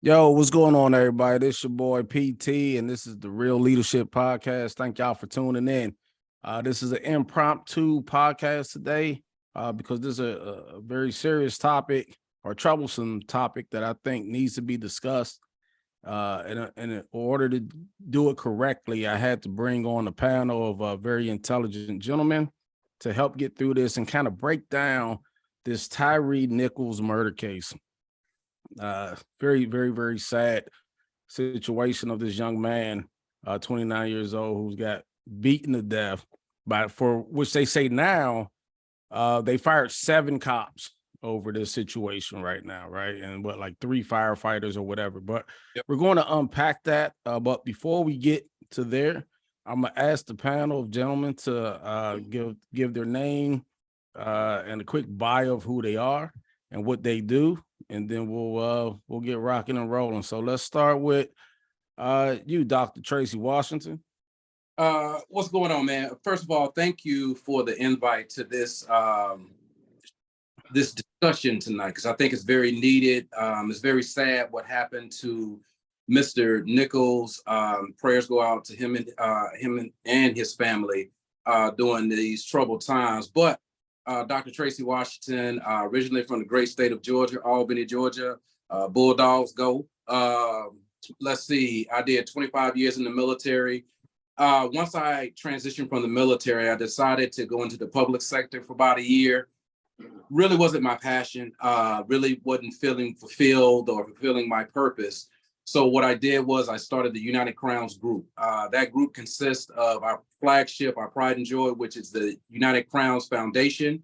Yo, what's going on, everybody? This your boy PT, and this is the Real Leadership Podcast. Thank y'all for tuning in. This is an impromptu podcast today because this is a very serious topic or troublesome topic that I think needs to be discussed. In order to do it correctly, I had to bring on a panel of very intelligent gentlemen to help get through this and kind of break down this Tyre Nichols murder case. Very, very, very sad situation of this young man, 29 years old, who's got beaten to death for which they say now they fired 7 cops over this situation right now, right? And like 3 firefighters or whatever. But we're going to unpack that. But before we get to there, I'm gonna ask the panel of gentlemen to give their name and a quick bio of who they are and what they do, and then we'll get rocking and rolling. So let's start with you, Dr. Tracy Washington. What's going on, man? First of all, thank you for the invite to this this discussion tonight, because I think it's very needed. It's very sad what happened to Mr. Nichols. Prayers go out to him and his family during these troubled times. But Dr. Tracy Washington, originally from the great state of Georgia, Albany, Georgia. Bulldogs go. Let's see, I did 25 years in the military. Once I transitioned from the military, I decided to go into the public sector for about a year. Really wasn't my passion, really wasn't feeling fulfilled or fulfilling my purpose. So what I did was I started the United Crowns Group. That group consists of our flagship, our pride and joy, which is the United Crowns Foundation.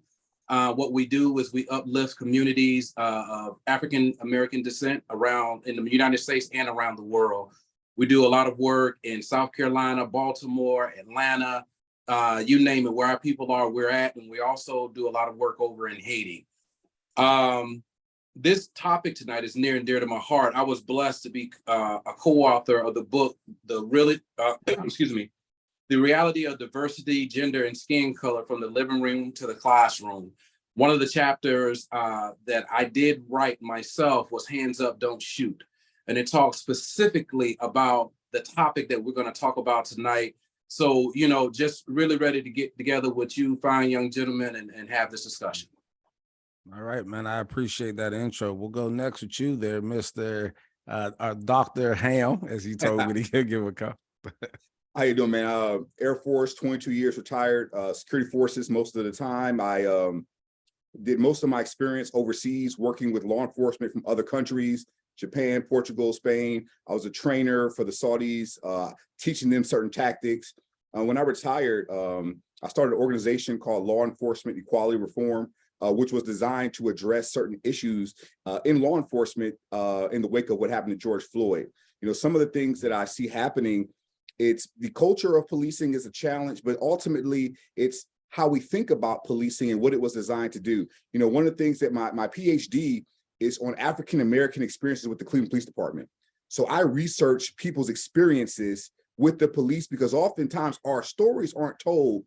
What we do is we uplift communities of African-American descent around in the United States and around the world. We do a lot of work in South Carolina, Baltimore, Atlanta, you name it, where our people are, we're at. And we also do a lot of work over in Haiti. This topic tonight is near and dear to my heart. I was blessed to be a co-author of the book, The Reality of Diversity, Gender, and Skin Color from the Living Room to the Classroom. One of the chapters that I did write myself was Hands Up, Don't Shoot. And it talks specifically about the topic that we're going to talk about tonight. So, just really ready to get together with you fine young gentlemen and have this discussion. All right, man. I appreciate that intro. We'll go next with you there, Mr. Dr. Ham, as he told me to give a call. How you doing, man? Air Force, 22 years retired, security forces most of the time. I did most of my experience overseas working with law enforcement from other countries, Japan, Portugal, Spain. I was a trainer for the Saudis, teaching them certain tactics. When I retired, I started an organization called Law Enforcement Equality Reform, which was designed to address certain issues in law enforcement in the wake of what happened to George Floyd. Some of the things that I see happening, it's the culture of policing is a challenge, but ultimately it's how we think about policing and what it was designed to do. One of the things that my PhD is on African-American experiences with the Cleveland Police Department. So I research people's experiences with the police because oftentimes our stories aren't told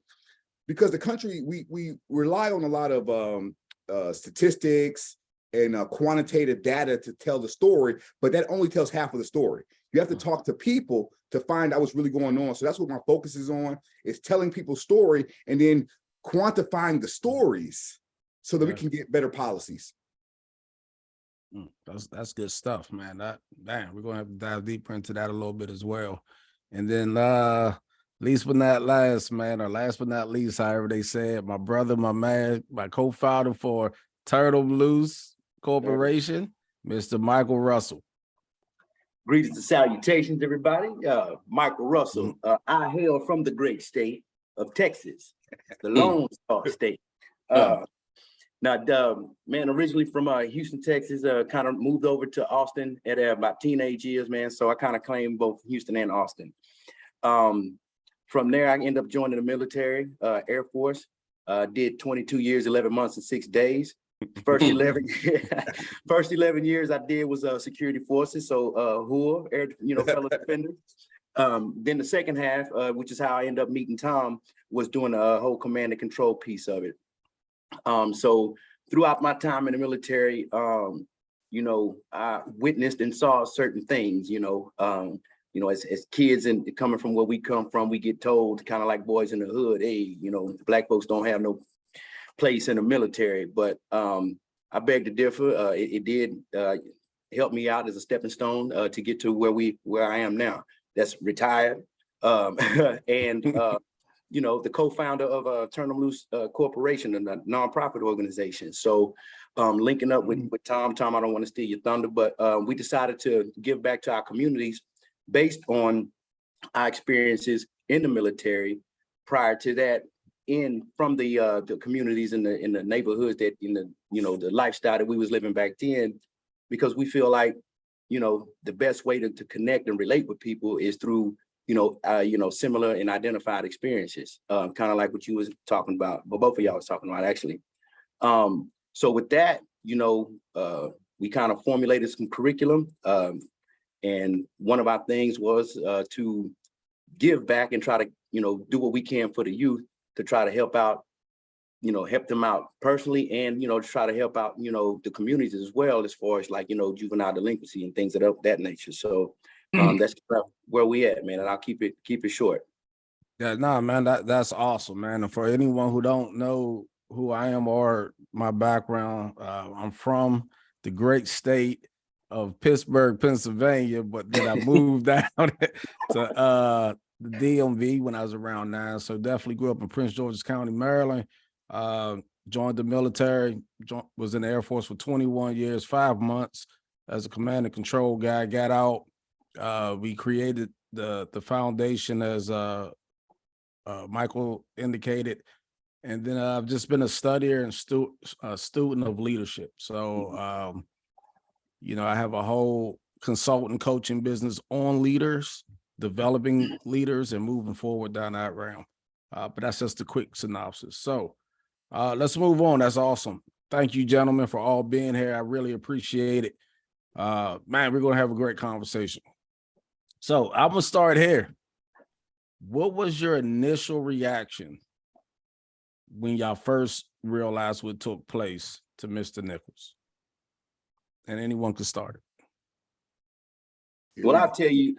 because the country, we rely on a lot of statistics and quantitative data to tell the story, but that only tells half of the story. You have to talk to people to find out what's really going on. So that's what my focus is on, is telling people's story and then quantifying the stories so that we can get better policies. That's good stuff, man. We're gonna have to dive deeper into that a little bit as well. And then least but not last, man, or last but not least, however they said, my brother, my man, my co-founder for Turtle Blues Corporation, Mr. Michael Russell. Greetings and salutations, everybody. Michael Russell. I hail from the great state of Texas, the Lone Star State. Man, originally from Houston, Texas, kind of moved over to Austin at about teenage years, man. So I kind of claim both Houston and Austin. From there, I ended up joining the military, Air Force. Did 22 years, 11 months, and 6 days. First 11 years I did was security forces, so HUA, air, fellow defender. Then the second half, which is how I ended up meeting Tom, was doing a whole command and control piece of it. So throughout my time in the military, I witnessed and saw certain things, as kids and coming from where we come from, we get told kind of like boys in the hood, hey, black folks don't have no place in the military. But I beg to differ. It did help me out as a stepping stone to get to where I am now. That's retired. And the co-founder of Turn 'em Loose Corporation, a nonprofit organization. So linking up with Tom, I don't want to steal your thunder, but we decided to give back to our communities based on our experiences in the military. Prior to that, from the communities in the neighborhoods that the lifestyle that we was living back then, because we feel like the best way to connect and relate with people is through similar and identified experiences, kind of like what you was talking about, but both of y'all was talking about actually. So with that, we kind of formulated some curriculum, and one of our things was to give back and try to do what we can for the youth to try to help out, help them out personally, and to try to help out the communities as well, as far as like juvenile delinquency and things of that nature. So that's where we at, man, and I'll keep it short. Yeah, nah, man, that's awesome, man. And for anyone who don't know who I am or my background, I'm from the great state of Pittsburgh, Pennsylvania, but then I moved down to the DMV when I was around 9. So definitely grew up in Prince George's County, Maryland. Joined the military, was in the Air Force for 21 years, 5 months as a command and control guy. Got out. We created the foundation as Michael indicated. And then I've just been a studier and student of leadership. So, I have a whole consultant coaching business on leaders, developing leaders and moving forward down that realm. But that's just a quick synopsis. So let's move on. That's awesome. Thank you, gentlemen, for all being here. I really appreciate it. Man, we're going to have a great conversation. So I'm going to start here. What was your initial reaction when y'all first realized what took place to Mr. Nichols? And anyone can start it. Well, I'll tell you,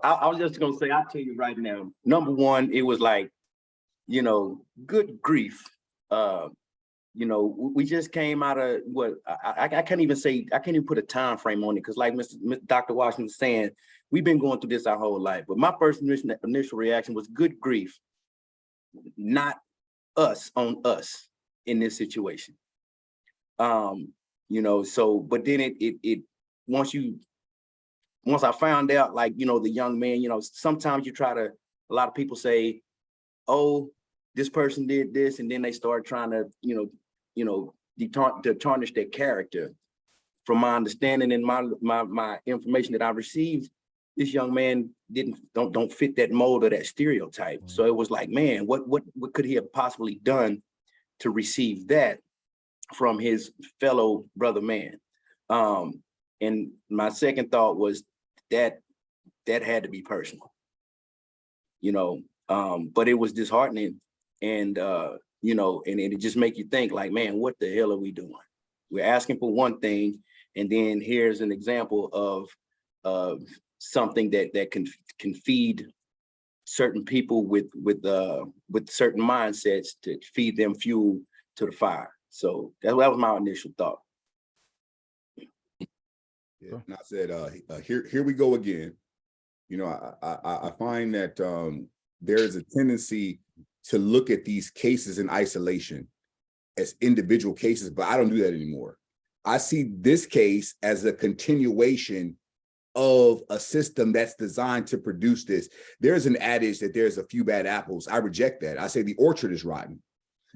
I was just going to say, I'll tell you right now, number one, it was like, good grief. We just came out of what I can't even put a time frame on it, because like Dr. Washington was saying, we've been going through this our whole life. But my first initial reaction was good grief, not us on us in this situation. But then it once I found out, like, the young man, sometimes a lot of people say, oh, this person did this, and then they start trying to, to tarnish their character. From my understanding and my information that I received, this young man don't fit that mold or that stereotype. Mm-hmm. So it was like, man, what could he have possibly done to receive that from his fellow brother man? And my second thought was that had to be personal, but it was disheartening. And, and it just make you think like, man, what the hell are we doing? We're asking for one thing. And then here's an example of something that can feed certain people with certain mindsets to feed them fuel to the fire. So that was my initial thought. Yeah, and I said, here we go again. I find that there is a tendency to look at these cases in isolation as individual cases, but I don't do that anymore. I see this case as a continuation of a system that's designed to produce this. There's an adage that there's a few bad apples. I reject that. I say the orchard is rotten.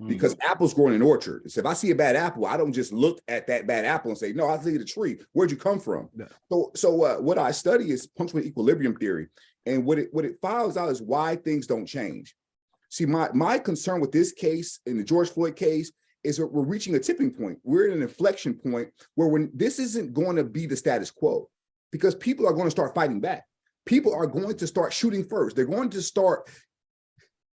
Because apples grow in an orchard. So if I see a bad apple, I don't just look at that bad apple and say, no, I see the tree. Where'd you come from? Yeah. So what I study is punctual equilibrium theory. And what it finds out is why things don't change. See, my concern with this case, in the George Floyd case, is that we're reaching a tipping point. We're at an inflection point where this isn't going to be the status quo, because people are going to start fighting back. People are going to start shooting first. They're going to start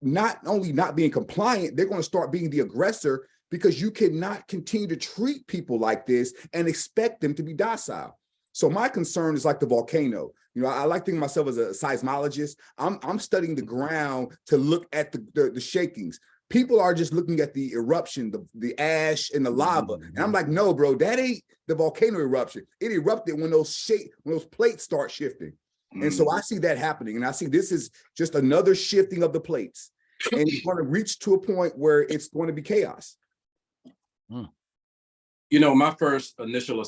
not only not being compliant, they're going to start being the aggressor, because you cannot continue to treat people like this and expect them to be docile. So my concern is like the volcano. You know, I like thinking of myself as a seismologist. I'm studying the ground to look at the shakings. People are just looking at the eruption, the ash and the lava. And I'm like, no, bro, that ain't the volcano eruption. It erupted when those plates start shifting. And so I see that happening. And I see this is just another shifting of the plates. And it's going to reach to a point where it's going to be chaos. You know, my first initial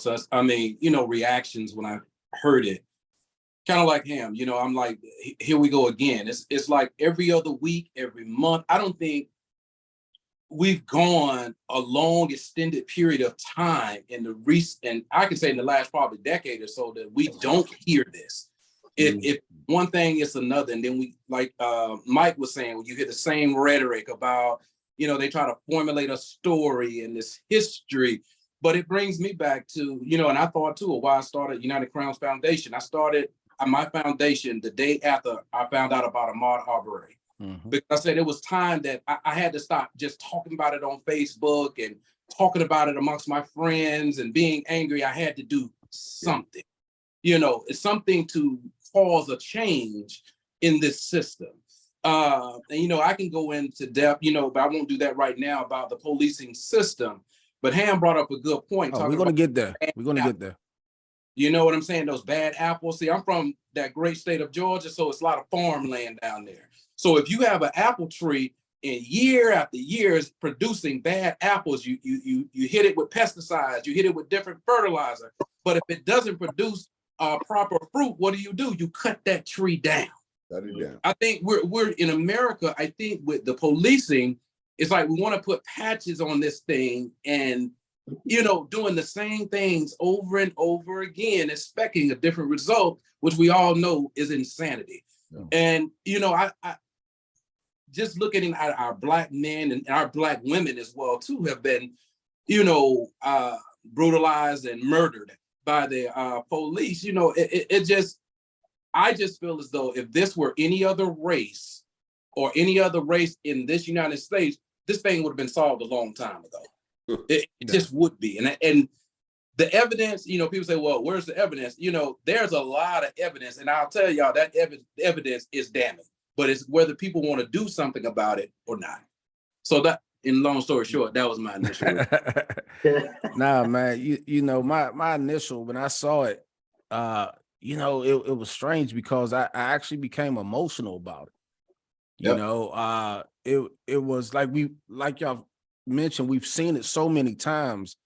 reactions when I heard it, kind of like him, you know, I'm like, here we go again. It's like every other week, every month. I don't think we've gone a long extended period of time in the recent, and I can say in the last probably decade or so, that we don't hear this. If one thing is another, and then we, like Mike was saying, when you hear the same rhetoric about, you know, they try to formulate a story and this history, but it brings me back to, you know, and I thought too, why I started United Crowns Foundation. I started my foundation the day after I found out about Ahmaud Arbery. Because I said it was time that I had to stop just talking about it on Facebook and talking about it amongst my friends and being angry. I had to do something, you know, it's something to cause a change in this system. And, you know, I can go into depth, you know, but I won't do that right now about the policing system. But Ham brought up a good point. Oh, we're going to get there. We're going to get there. You know what I'm saying? Those bad apples. See, I'm from that great state of Georgia, so it's a lot of farmland down there. So if you have an apple tree and year after year is producing bad apples, you hit it with pesticides, you hit it with different fertilizer. But if it doesn't produce proper fruit, what do? You cut that tree down. Cut it down. I think we're in America. I think with the policing, it's like we want to put patches on this thing and, you know, doing the same things over and over again, expecting a different result, which we all know is insanity. Yeah. And, you know, I just looking at our Black men and our Black women as well, too, have been, you know, brutalized and murdered by the police. You know, I just feel as though if this were any other race or any other race in this United States, this thing would have been solved a long time ago. It just would be. And the evidence, you know, people say, well, where's the evidence? You know, there's a lot of evidence. And I'll tell y'all that evidence is damning, but it's whether people want to do something about it or not. So that, in long story short, that was my initial. Nah, man, you know, my initial, when I saw it, you know, it was strange because I actually became emotional about it. You know, it was like y'all mentioned, we've seen it so many times,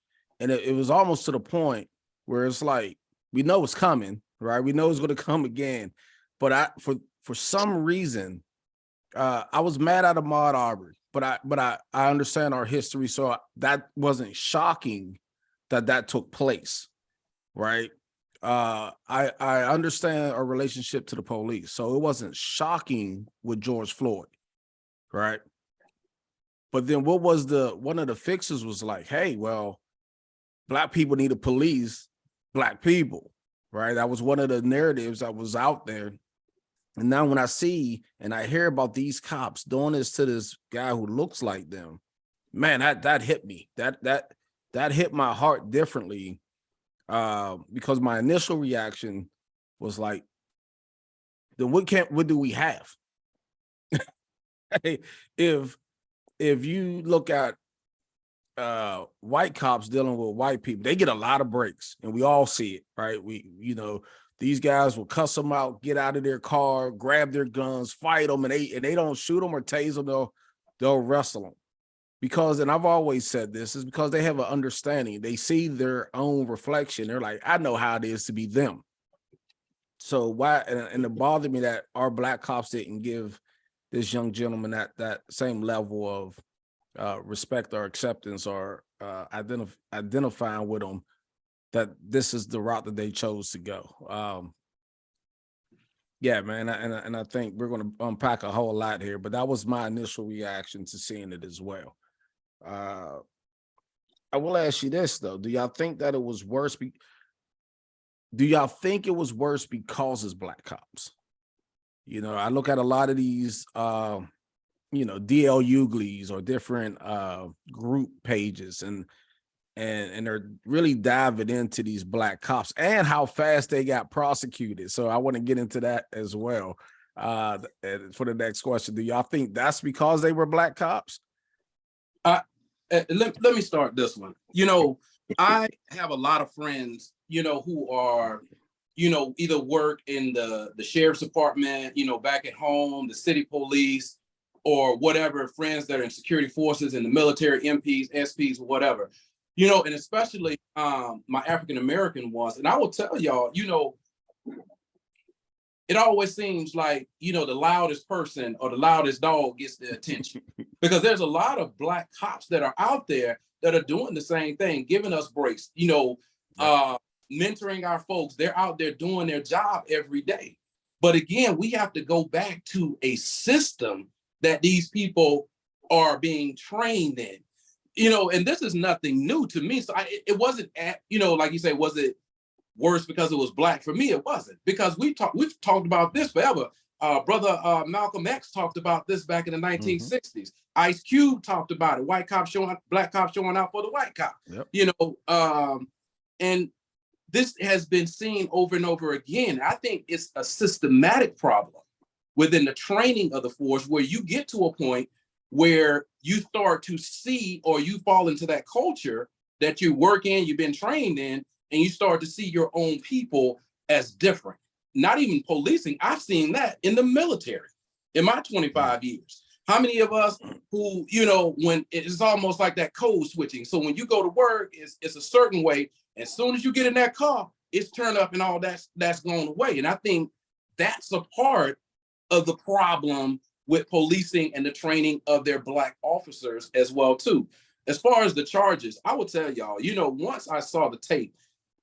and it was almost to the point where it's like, we know it's coming, right? We know it's going to come again. But for some reason, I was mad at Ahmaud Arbery, but I understand our history. So that wasn't shocking that took place, right? I understand our relationship to the police. So it wasn't shocking with George Floyd, right? But then what was one of the fixes was like, hey, well, Black people need to police Black people, right? That was one of the narratives that was out there. And now when I see and I hear about these cops doing this to this guy who looks like them, man, that hit me. That hit my heart differently, because my initial reaction was like, then what do we have? If you look at white cops dealing with white people, they get a lot of breaks, and we all see it, right? You know, these guys will cuss them out, get out of their car, grab their guns, fight them, and they don't shoot them or tase them. They'll wrestle them because, and I've always said this, is because they have an understanding. They see their own reflection. They're like, I know how it is to be them. So why? And it bothered me that our Black cops didn't give this young gentleman that same level of respect or acceptance or identifying with them, that this is the route that they chose to go. Yeah, man, and I think we're going to unpack a whole lot here, but that was my initial reaction to seeing it as well. I will ask you this though: do y'all think that it was worse? Do y'all think it was worse because it's Black cops? You know, I look at a lot of these DL Uglies or different group pages, and they're really diving into these black cops and how fast they got prosecuted. So I want to get into that as well. For the next question, do y'all think that's because they were black cops? Let me start this one. I have a lot of friends, who are, either work in the sheriff's department, back at home, the city police, or whatever, friends that are in security forces, in the military, MPs, SPs, whatever, and especially my African-American ones. And I will tell y'all, it always seems like, the loudest person or the loudest dog gets the attention, because there's a lot of black cops that are out there that are doing the same thing, giving us breaks, mentoring our folks. They're out there doing their job every day. But again, we have to go back to a system that these people are being trained in, and this is nothing new to me. So it wasn't, like you say, was it worse because it was black? For me, it wasn't, because we've talked about this forever. Brother Malcolm X talked about this back in the 1960s. Ice Cube talked about it. Black cops showing out for the white cop. Yep. And this has been seen over and over again. I think it's a systematic problem within the training of the force, where you get to a point where you start to see, or you fall into that culture that you work in, you've been trained in, and you start to see your own people as different. Not even policing. I've seen that in the military in my 25 years. How many of us who, when it's almost like that code switching. So when you go to work, it's a certain way. As soon as you get in that car, it's turned up and all that's gone away. And I think that's a part of the problem with policing and the training of their black officers as well, too. As far as the charges, I will tell y'all, once I saw the tape,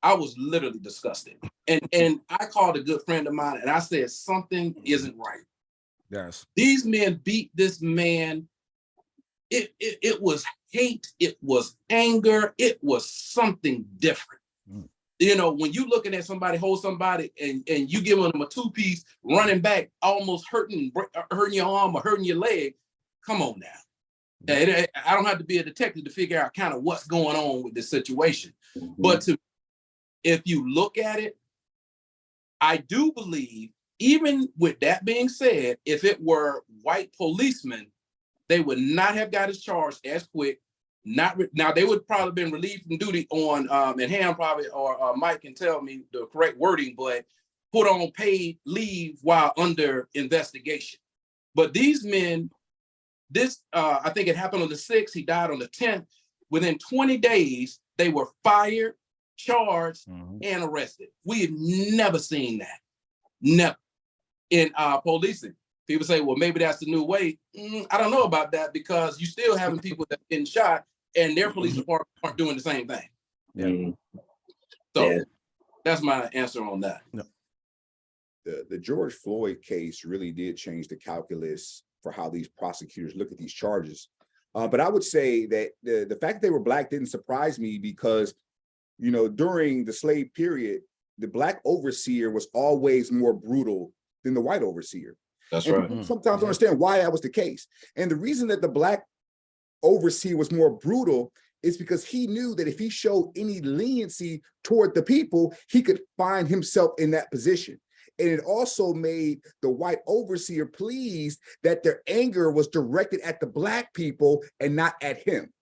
I was literally disgusted. And I called a good friend of mine and I said, something isn't right. Yes. These men beat this man. It was hate. It was anger. It was something different. When you looking at somebody hold somebody and you giving them a two-piece, running back, almost hurting your arm or hurting your leg, come on now. I don't have to be a detective to figure out kind of what's going on with this situation. But if you look at it, I do believe, even with that being said, if it were white policemen, they would not have got his charge as quick. Now they would probably been relieved from duty on, and Ham probably, or Mike can tell me the correct wording, but put on paid leave while under investigation. But these men, I think it happened on the 6th, he died on the 10th. Within 20 days, they were fired, charged, and arrested. We have never seen that. Never. In policing. People say, well, maybe that's the new way. I don't know about that, because you still having people that have been shot and their police department aren't doing the same thing. Yeah. So that's my answer on that. The George Floyd case really did change the calculus for how these prosecutors look at these charges. But I would say that the fact that they were black didn't surprise me, because, during the slave period, the black overseer was always more brutal than the white overseer. That's and right. People sometimes don't understand why that was the case. And the reason that the black overseer was more brutal is because he knew that if he showed any leniency toward the people, he could find himself in that position. And it also made the white overseer pleased that their anger was directed at the black people and not at him.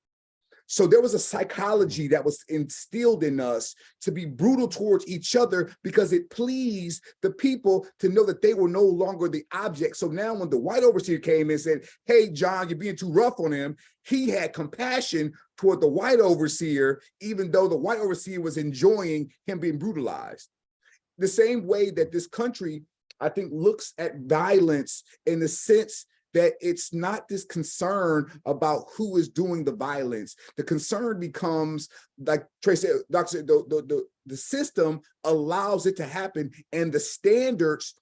So there was a psychology that was instilled in us to be brutal towards each other, because it pleased the people to know that they were no longer the object. So now when the white overseer came and said, hey, John, you're being too rough on him, he had compassion toward the white overseer, even though the white overseer was enjoying him being brutalized. The same way that this country, I think, looks at violence in the sense that it's not this concern about who is doing the violence. The concern becomes, like Tracy said, the system allows it to happen, and the standards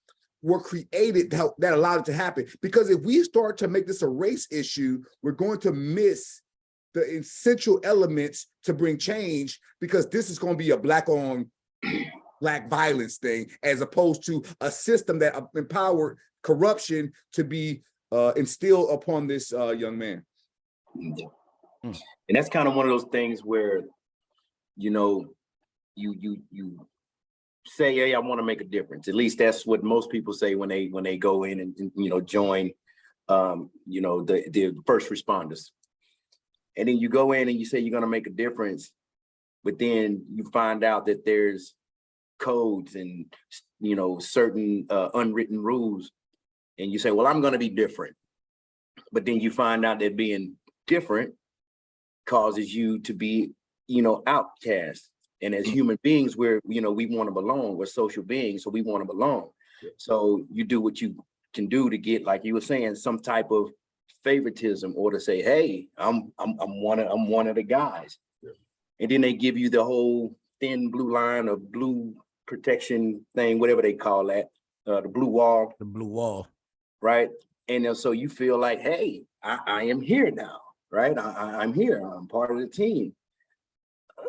were created that allowed it to happen. Because if we start to make this a race issue, we're going to miss the essential elements to bring change, because this is going to be a black on black violence thing, as opposed to a system that empowered corruption to be instill upon this young man. And that's kind of one of those things where, you know, you say, hey, I want to make a difference. At least that's what most people say when they go in and you know, join you know, the first responders. And then you go in and you say you're going to make a difference, but then you find out that there's codes and, you know, certain unwritten rules, and you say, well, I'm going to be different. But then you find out that being different causes you to be, you know, outcast. And as human beings, we're, you know, we want to belong. We're social beings, so we want to belong. So you do what you can do to get, like you were saying, some type of favoritism, or to say, hey, I'm one of the guys. And then they give you the whole thin blue line of blue protection thing, whatever they call that, the blue wall. The blue wall. Right. And then, so you feel like, hey, I am here now, right? I'm here. I'm part of the team.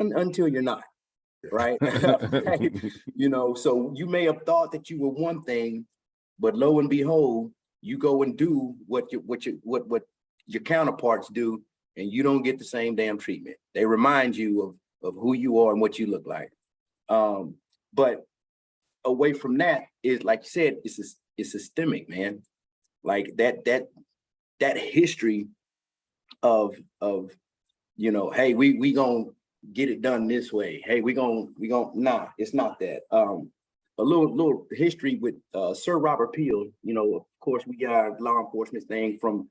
Until you're not, right? Right? You know, so you may have thought that you were one thing, but lo and behold, you go and do what your counterparts do, and you don't get the same damn treatment. They remind you of who you are and what you look like. But away from that is, like you said, it's systemic, man. Like that history of you know, hey, we gonna get it done this way. Hey, we gonna nah, it's not that. A little history with Sir Robert Peel. You know, of course, we got a law enforcement thing from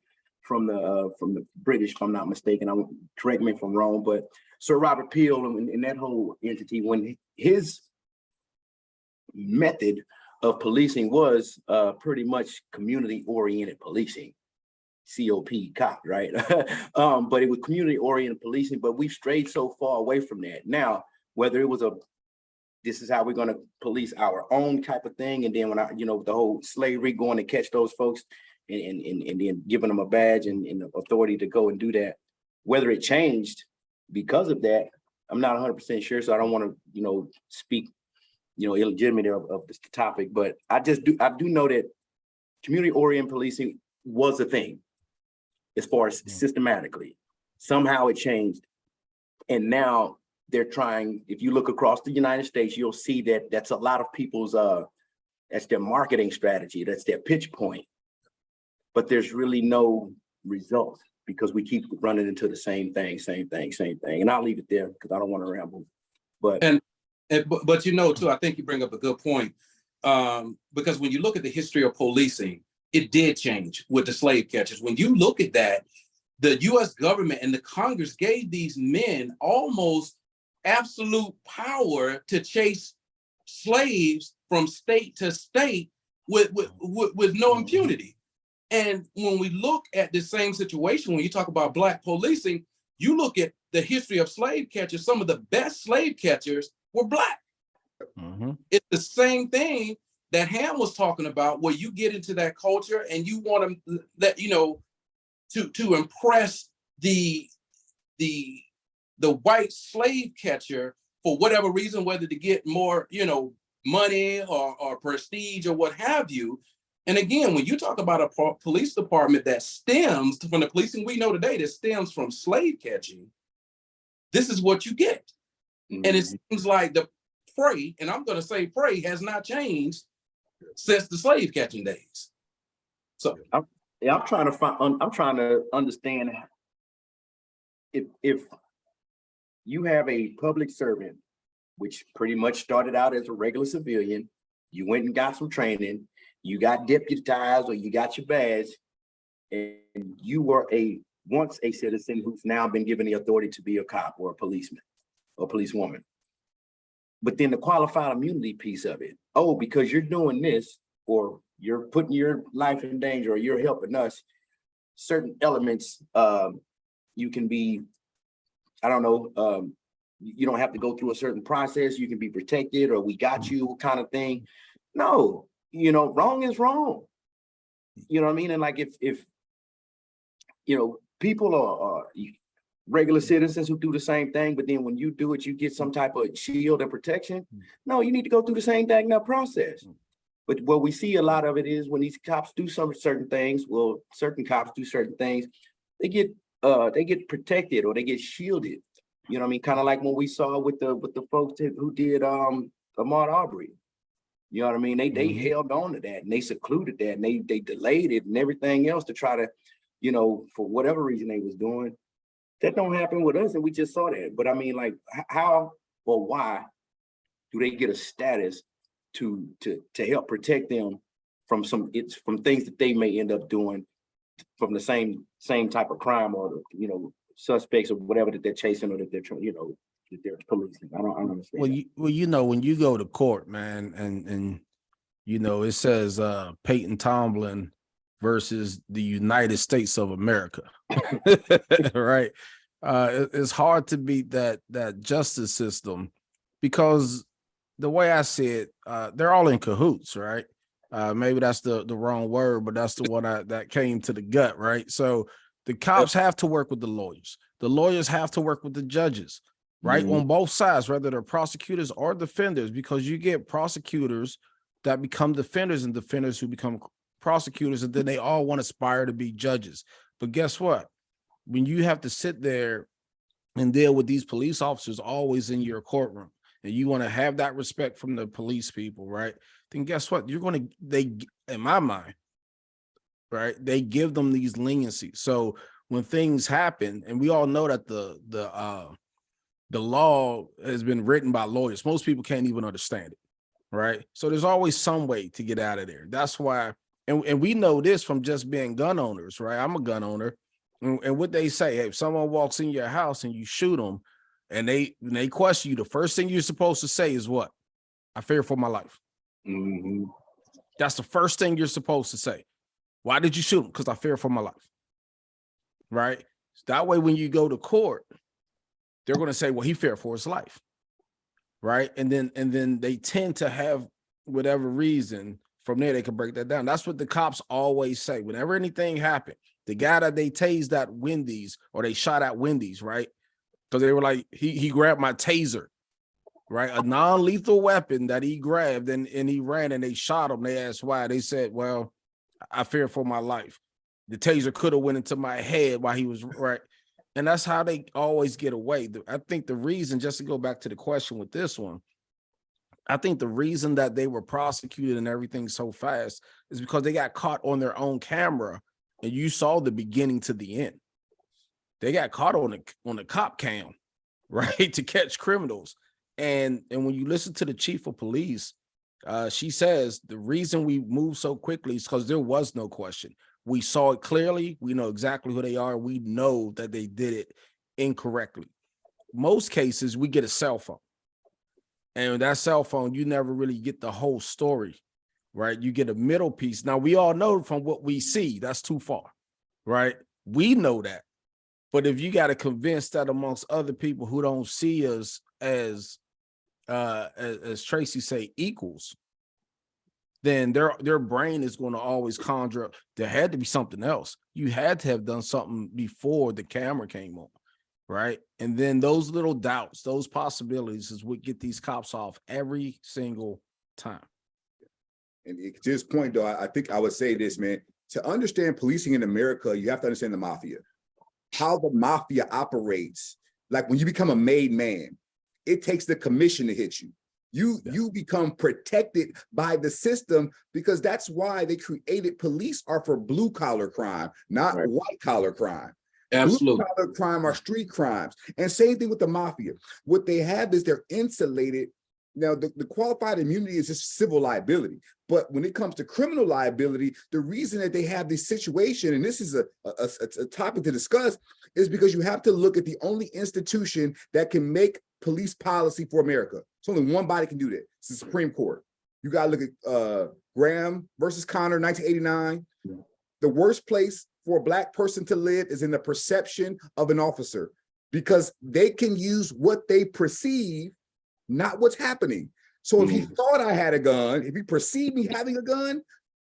the British, if I'm not mistaken. Correct me if I'm wrong, but Sir Robert Peel and that whole entity, when his method of policing was pretty much community-oriented policing, COP, right? But it was community-oriented policing, but we've strayed so far away from that. Now, whether it was this is how we're going to police our own type of thing, and then when you know, the whole slavery, going to catch those folks and then giving them a badge and the authority to go and do that, whether it changed because of that, I'm not 100% sure. So I don't want to, you know, speak, you know, illegitimate of this topic, but I do know that community-oriented policing was a thing as far as systematically. Somehow it changed, and now they're trying. If you look across the United States, you'll see that that's a lot of people's that's their marketing strategy, that's their pitch point, but there's really no results because we keep running into the same thing. And I'll leave it there because I don't want to ramble. But you know, too, I think you bring up a good point, because when you look at the history of policing, it did change with the slave catchers. When you look at that, the U.S. government and the Congress gave these men almost absolute power to chase slaves from state to state with no impunity. And when we look at the same situation, when you talk about Black policing, you look at the history of slave catchers, some of the best slave catchers were Black. Mm-hmm. It's the same thing that Ham was talking about, where you get into that culture and you want them that, you know, to impress the white slave catcher for whatever reason, whether to get more, you know, money or prestige or what have you. And again, when you talk about a police department that stems from the policing we know today, that stems from slave catching, this is what you get. Mm-hmm. And it seems like the prey, and I'm going to say prey, has not changed since the slave catching days. So I'm trying to understand if you have a public servant, which pretty much started out as a regular civilian, you went and got some training, you got deputized or you got your badge, and you were once a citizen who's now been given the authority to be a cop or a policeman or policewoman. But then the qualified immunity piece of it, because you're doing this, or you're putting your life in danger, or you're helping us, certain elements, you can be, I don't know, you don't have to go through a certain process, you can be protected, or we got you kind of thing. No, you know, wrong is wrong. You know what I mean? And like if you know, people are regular citizens who do the same thing, but then when you do it, you get some type of shield and protection. No, you need to go through the same dang process. But what we see a lot of it is when these cops do some certain things, well, certain cops do certain things, they get protected or they get shielded. You know what I mean? Kind of like when we saw with the folks who did Ahmaud Arbery. You know what I mean? They held on to that and they secluded that and they delayed it and everything else to try to, you know, for whatever reason they was doing. That don't happen with us, and we just saw that. But I mean, like, how or why do they get a status to help protect them from from things that they may end up doing from the same type of crime or the, you know, suspects or whatever that they're chasing or that they're trying, you know, that they're policing. I don't understand. Well, you know, when you go to court, man, and you know, it says Peyton Tomlin versus the United States of America, right? It's hard to beat that justice system because the way I see it, they're all in cahoots, right? Maybe that's the wrong word, but that's the one that came to the gut, right? So the cops have to work with the lawyers have to work with the judges, right? On both sides, whether they're prosecutors or defenders, because you get prosecutors that become defenders and defenders who become prosecutors, and then they all want to aspire to be judges. But guess what? When you have to sit there and deal with these police officers always in your courtroom, and you want to have that respect from the police people, right? Then guess what? They, in my mind, right, they give them these leniencies. So when things happen, and we all know that the law has been written by lawyers, most people can't even understand it, right? So there's always some way to get out of there. That's why, and we know this from just being gun owners, right? I'm a gun owner, and what they say, hey, if someone walks in your house and you shoot them, and they question you, the first thing you're supposed to say is what? I fear for my life. That's the first thing you're supposed to say. Why did you shoot him? Because I fear for my life. Right? That way, when you go to court, they're going to say, well, he feared for his life. Right? And then they tend to have whatever reason. From there, they can break that down. That's what the cops always say. Whenever anything happened, the guy that they tased at Wendy's, or they shot at Wendy's, right? Because they were like, he grabbed my taser, right? A non-lethal weapon that he grabbed, and he ran, and they shot him. They asked why. They said, well, I fear for my life. The taser could have went into my head while he was right. And that's how they always get away. I think the reason, just to go back to the question with this one, I think the reason that they were prosecuted and everything so fast is because they got caught on their own camera, and you saw the beginning to the end. They got caught on the cop cam, right, to catch criminals. And when you listen to the chief of police, she says the reason we moved so quickly is because there was no question. We saw it clearly. We know exactly who they are. We know that they did it incorrectly. Most cases, we get a cell phone. And that cell phone, you never really get the whole story, right? You get a middle piece. Now, we all know from what we see, that's too far, right? We know that. But if you got to convince that amongst other people who don't see us as Tracy say, equals, then their brain is going to always conjure up. There had to be something else. You had to have done something before the camera came on, right? And then those little doubts, those possibilities is what get these cops off every single time. And to this point, though, I think I would say this, man. To understand policing in America, you have to understand the mafia. How the mafia operates. Like when you become a made man, it takes the commission to hit you. You become protected by the system, because that's why they created police are for blue collar crime, not white collar crime. Absolutely. Blue collar crime are street crimes. And same thing with the mafia. What they have is they're insulated. Now, the qualified immunity is just civil liability. But when it comes to criminal liability, the reason that they have this situation, and this is a topic to discuss, is because you have to look at the only institution that can make police policy for America. It's only one body can do that. It's the Supreme Court. You got to look at Graham versus Connor, 1989. The worst place for a Black person to live is in the perception of an officer, because they can use what they perceive, not what's happening. So if he thought I had a gun, if he perceived me having a gun,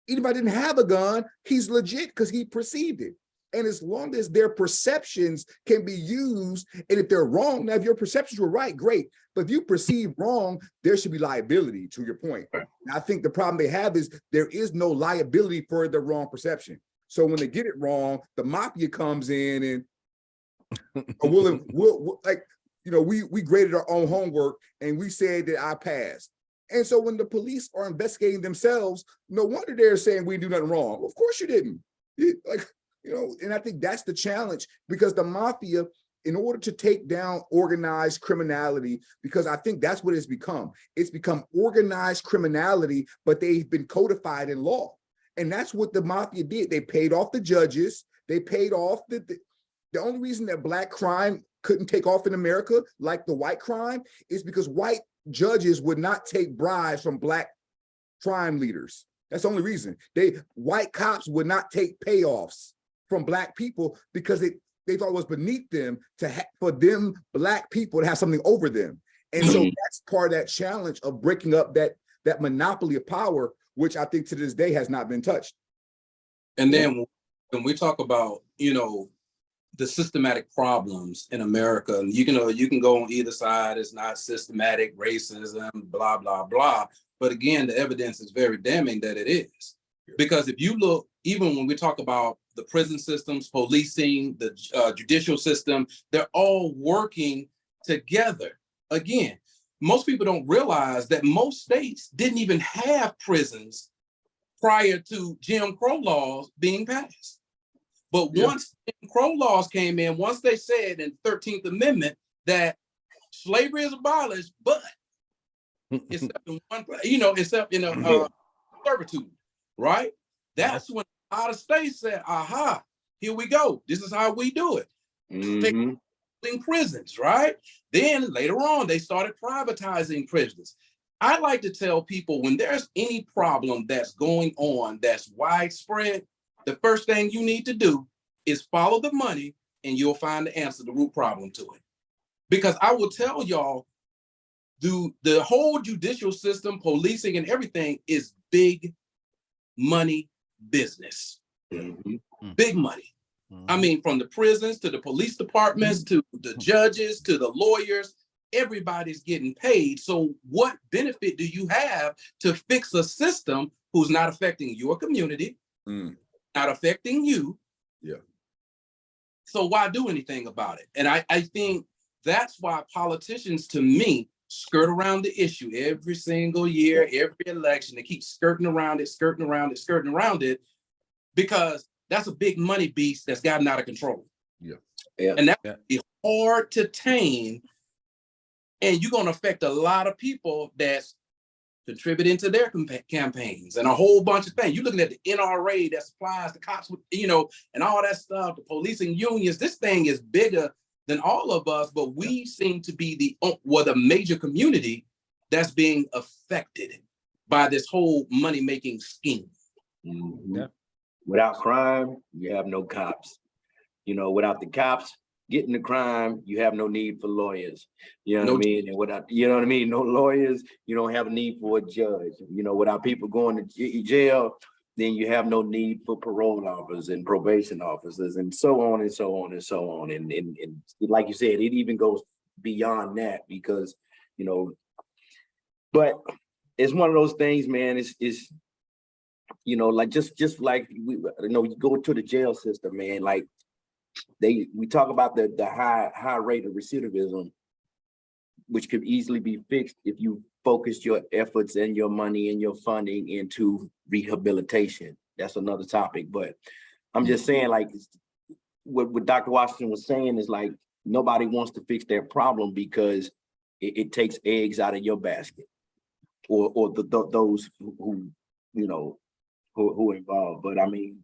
even if I didn't have a gun, he's legit because he perceived it. And as long as their perceptions can be used, and if they're wrong, now if your perceptions were right, great. But if you perceive wrong, there should be liability, to your point. And I think the problem they have is there is no liability for the wrong perception. So when they get it wrong, the mafia comes in and we'll like, you know, we graded our own homework and we said that I passed. And so when the police are investigating themselves, no wonder they're saying we do nothing wrong. Of course you didn't. You know, and I think that's the challenge, because the mafia, in order to take down organized criminality, because I think that's what it's become organized criminality, but they've been codified in law. And that's what the mafia did. They paid off the judges. They paid off the only reason that Black crime couldn't take off in America like the white crime is because white judges would not take bribes from Black crime leaders. That's the only reason. White cops would not take payoffs from Black people because they thought it was beneath them for them Black people to have something over them. And so that's part of that challenge of breaking up that monopoly of power, which I think to this day has not been touched. And then when we talk about, you know, the systematic problems in America, and you can go on either side. It's not systematic racism, blah, blah, blah. But again, the evidence is very damning that it is. Because if you look, even when we talk about the prison systems, policing, the judicial system, they're all working together. Again, most people don't realize that most states didn't even have prisons prior to Jim Crow laws being passed. But once Jim Crow laws came in, once they said in the 13th Amendment that slavery is abolished, but except in one place, you know, except in a servitude, right? That's when a lot of states said, aha, here we go. This is how we do it. In prisons, right? Then later on, they started privatizing prisons. I like to tell people when there's any problem that's going on that's widespread, the first thing you need to do is follow the money and you'll find the answer, the root problem to it. Because I will tell y'all, the whole judicial system, policing and everything is big money business. Big money. I mean, from the prisons to the police departments to the judges to the lawyers, everybody's getting paid. So what benefit do you have to fix a system who's not affecting your community, not affecting you? Yeah. So why do anything about it? And I think that's why politicians, to me, skirt around the issue every single year, every election. They keep skirting around it, because that's a big money beast that's gotten out of control. And that's hard to tame. And you're going to affect a lot of people that's contributing to their campaigns and a whole bunch of things. You're looking at the NRA that supplies the cops with, you know, and all that stuff, the policing unions. This thing is bigger than all of us, but we seem to be the major community that's being affected by this whole money-making scheme. Without crime, you have no cops. You know, without the cops getting the crime, you have no need for lawyers. You know what I mean? And without, you know what I mean? No lawyers, you don't have a need for a judge. You know, without people going to jail, then you have no need for parole officers and probation officers and so on and so on and so on. And like you said, it even goes beyond that because, you know, but it's one of those things, man, it's you know, like just like you know, you go to the jail system, man, like we talk about the high rate of recidivism, which could easily be fixed if you focus your efforts and your money and your funding into rehabilitation. That's another topic, but I'm just saying, like what Dr. Washington was saying is like nobody wants to fix their problem because it takes eggs out of your basket, or those who you know who are involved. But I mean,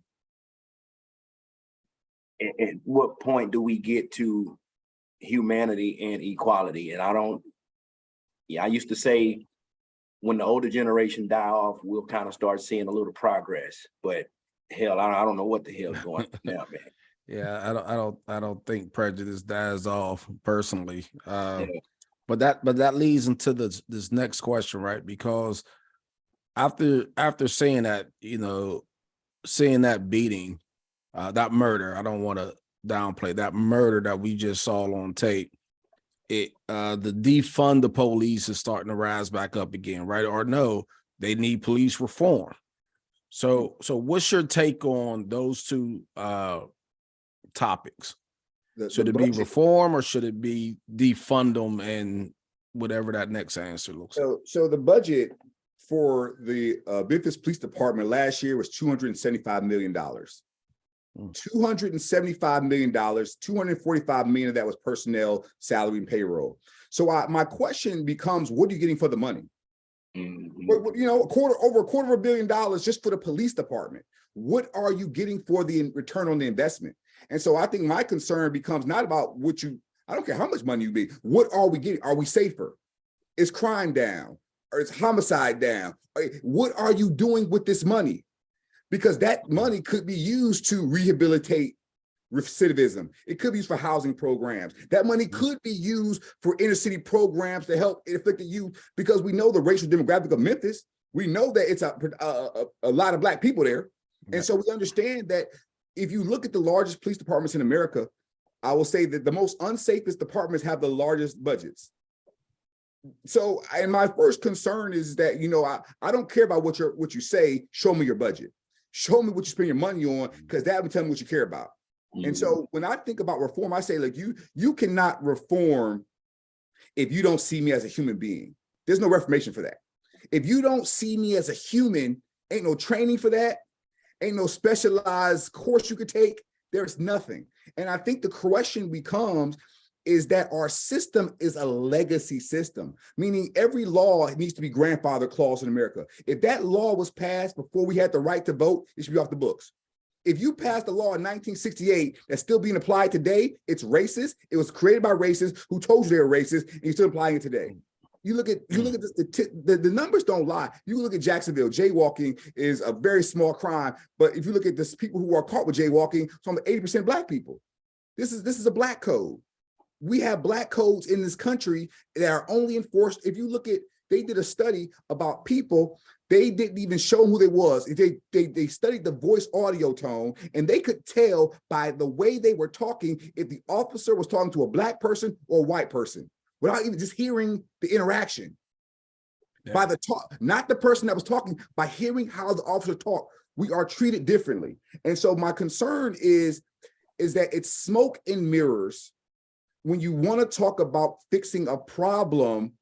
at what point do we get to humanity and equality? And I used to say when the older generation die off, we'll kind of start seeing a little progress. But hell, I don't know what the hell's going on now, man. Yeah, I don't think prejudice dies off personally. But that leads into this next question, right? Because after seeing that, you know, seeing that beating, that murder, I don't want to downplay that murder that we just saw on tape. The defund the police is starting to rise back up again, right? Or no, they need police reform. So what's your take on those two topics? Should it be reform or should it be defund them and whatever that next answer looks like? So the budget for the Memphis Police Department last year was $275 million. $275 million, $245 million of that was personnel, salary, and payroll. So my question becomes, what are you getting for the money? You know, over a quarter of $1 billion just for the police department. What are you getting for the return on the investment? And so I think my concern becomes not about I don't care how much money you be. What are we getting? Are we safer? Is crime down? Or is homicide down? What are you doing with this money? Because that money could be used to rehabilitate recidivism. It could be used for housing programs. That money could be used for inner city programs to help afflicted youth, because we know the racial demographic of Memphis. We know that it's a lot of Black people there. And so we understand that if you look at the largest police departments in America, I will say that the most unsafest departments have the largest budgets. So, and my first concern is that, you know, I don't care about what you say. Show me your budget. Show me what you spend your money on, because that will tell me what you care about. And so when I think about reform, I say, like, you cannot reform if you don't see me as a human being. There's no reformation for that. If you don't see me as a human, ain't no training for that. Ain't no specialized course you could take. There's nothing. And I think the question becomes, is that our system is a legacy system, meaning every law needs to be grandfather clause in America. If that law was passed before we had the right to vote, it should be off the books. If you passed a law in 1968 that's still being applied today, it's racist. It was created by racists who told you they were racist, and you're still applying it today. You look at the numbers don't lie. You look at Jacksonville, jaywalking is a very small crime, but if you look at the people who are caught with jaywalking, it's almost 80% Black people. This is a Black code. We have Black codes in this country that are only enforced. If you look at, they did a study about people, they didn't even show who they was. They studied the voice audio tone, and they could tell by the way they were talking if the officer was talking to a Black person or a white person, without even just hearing the interaction. By the talk, not the person that was talking, by hearing how the officer talked, we are treated differently. And so my concern is that it's smoke and mirrors when you want to talk about fixing a problem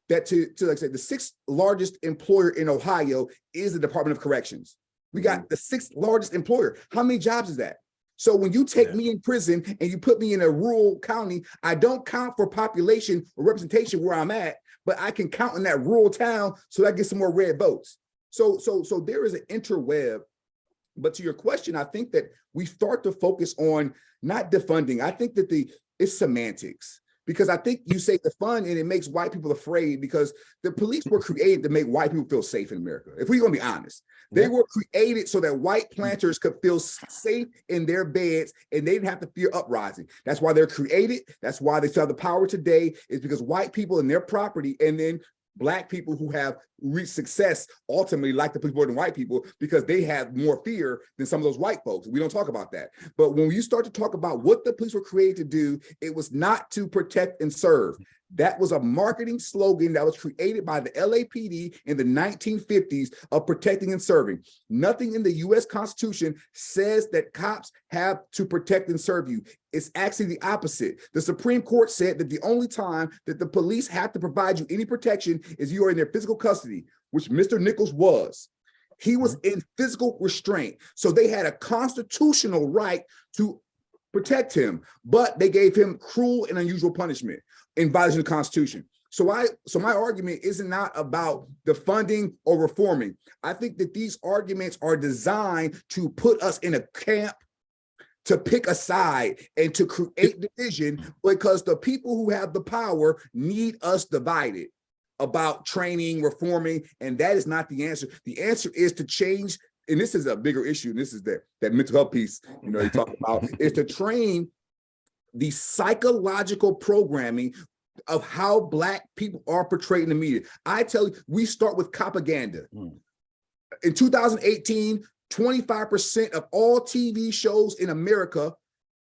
that to like I said, the sixth largest employer in Ohio is the Department of Corrections. We got the sixth largest employer. How many jobs is that? So when you take me in prison and you put me in a rural county, I don't count for population or representation where I'm at, but I can count in that rural town so I get some more red votes. So there is an interweb. But to your question, I think that we start to focus on not defunding. I think that it's semantics. Because I think you say defund and it makes white people afraid, because the police were created to make white people feel safe in America. If we're gonna be honest, they were created so that white planters could feel safe in their beds and they didn't have to fear uprising. That's why they're created. That's why they still have the power today, is because white people and their property, and then Black people who have reached success ultimately like the police more than white people, because they have more fear than some of those white folks. We don't talk about that. But when you start to talk about what the police were created to do, it was not to protect and serve. That was a marketing slogan that was created by the LAPD in the 1950s of protecting and serving. Nothing in the US Constitution says that cops have to protect and serve you. It's actually the opposite. The Supreme Court said that the only time that the police have to provide you any protection is you are in their physical custody, which Mr. Nichols was. He was in physical restraint. So they had a constitutional right to protect him, but they gave him cruel and unusual punishment in violation of the Constitution. So my argument isn't not about defunding or reforming. I think that these arguments are designed to put us in a camp, to pick a side, and to create division, because the people who have the power need us divided about training, reforming, and that is not the answer. The answer is to change, and this is a bigger issue, and this is that mental health piece, you know, you talk about, is to train the psychological programming of how Black people are portrayed in the media. I tell you, we start with propaganda. In 2018, 25% of all TV shows in America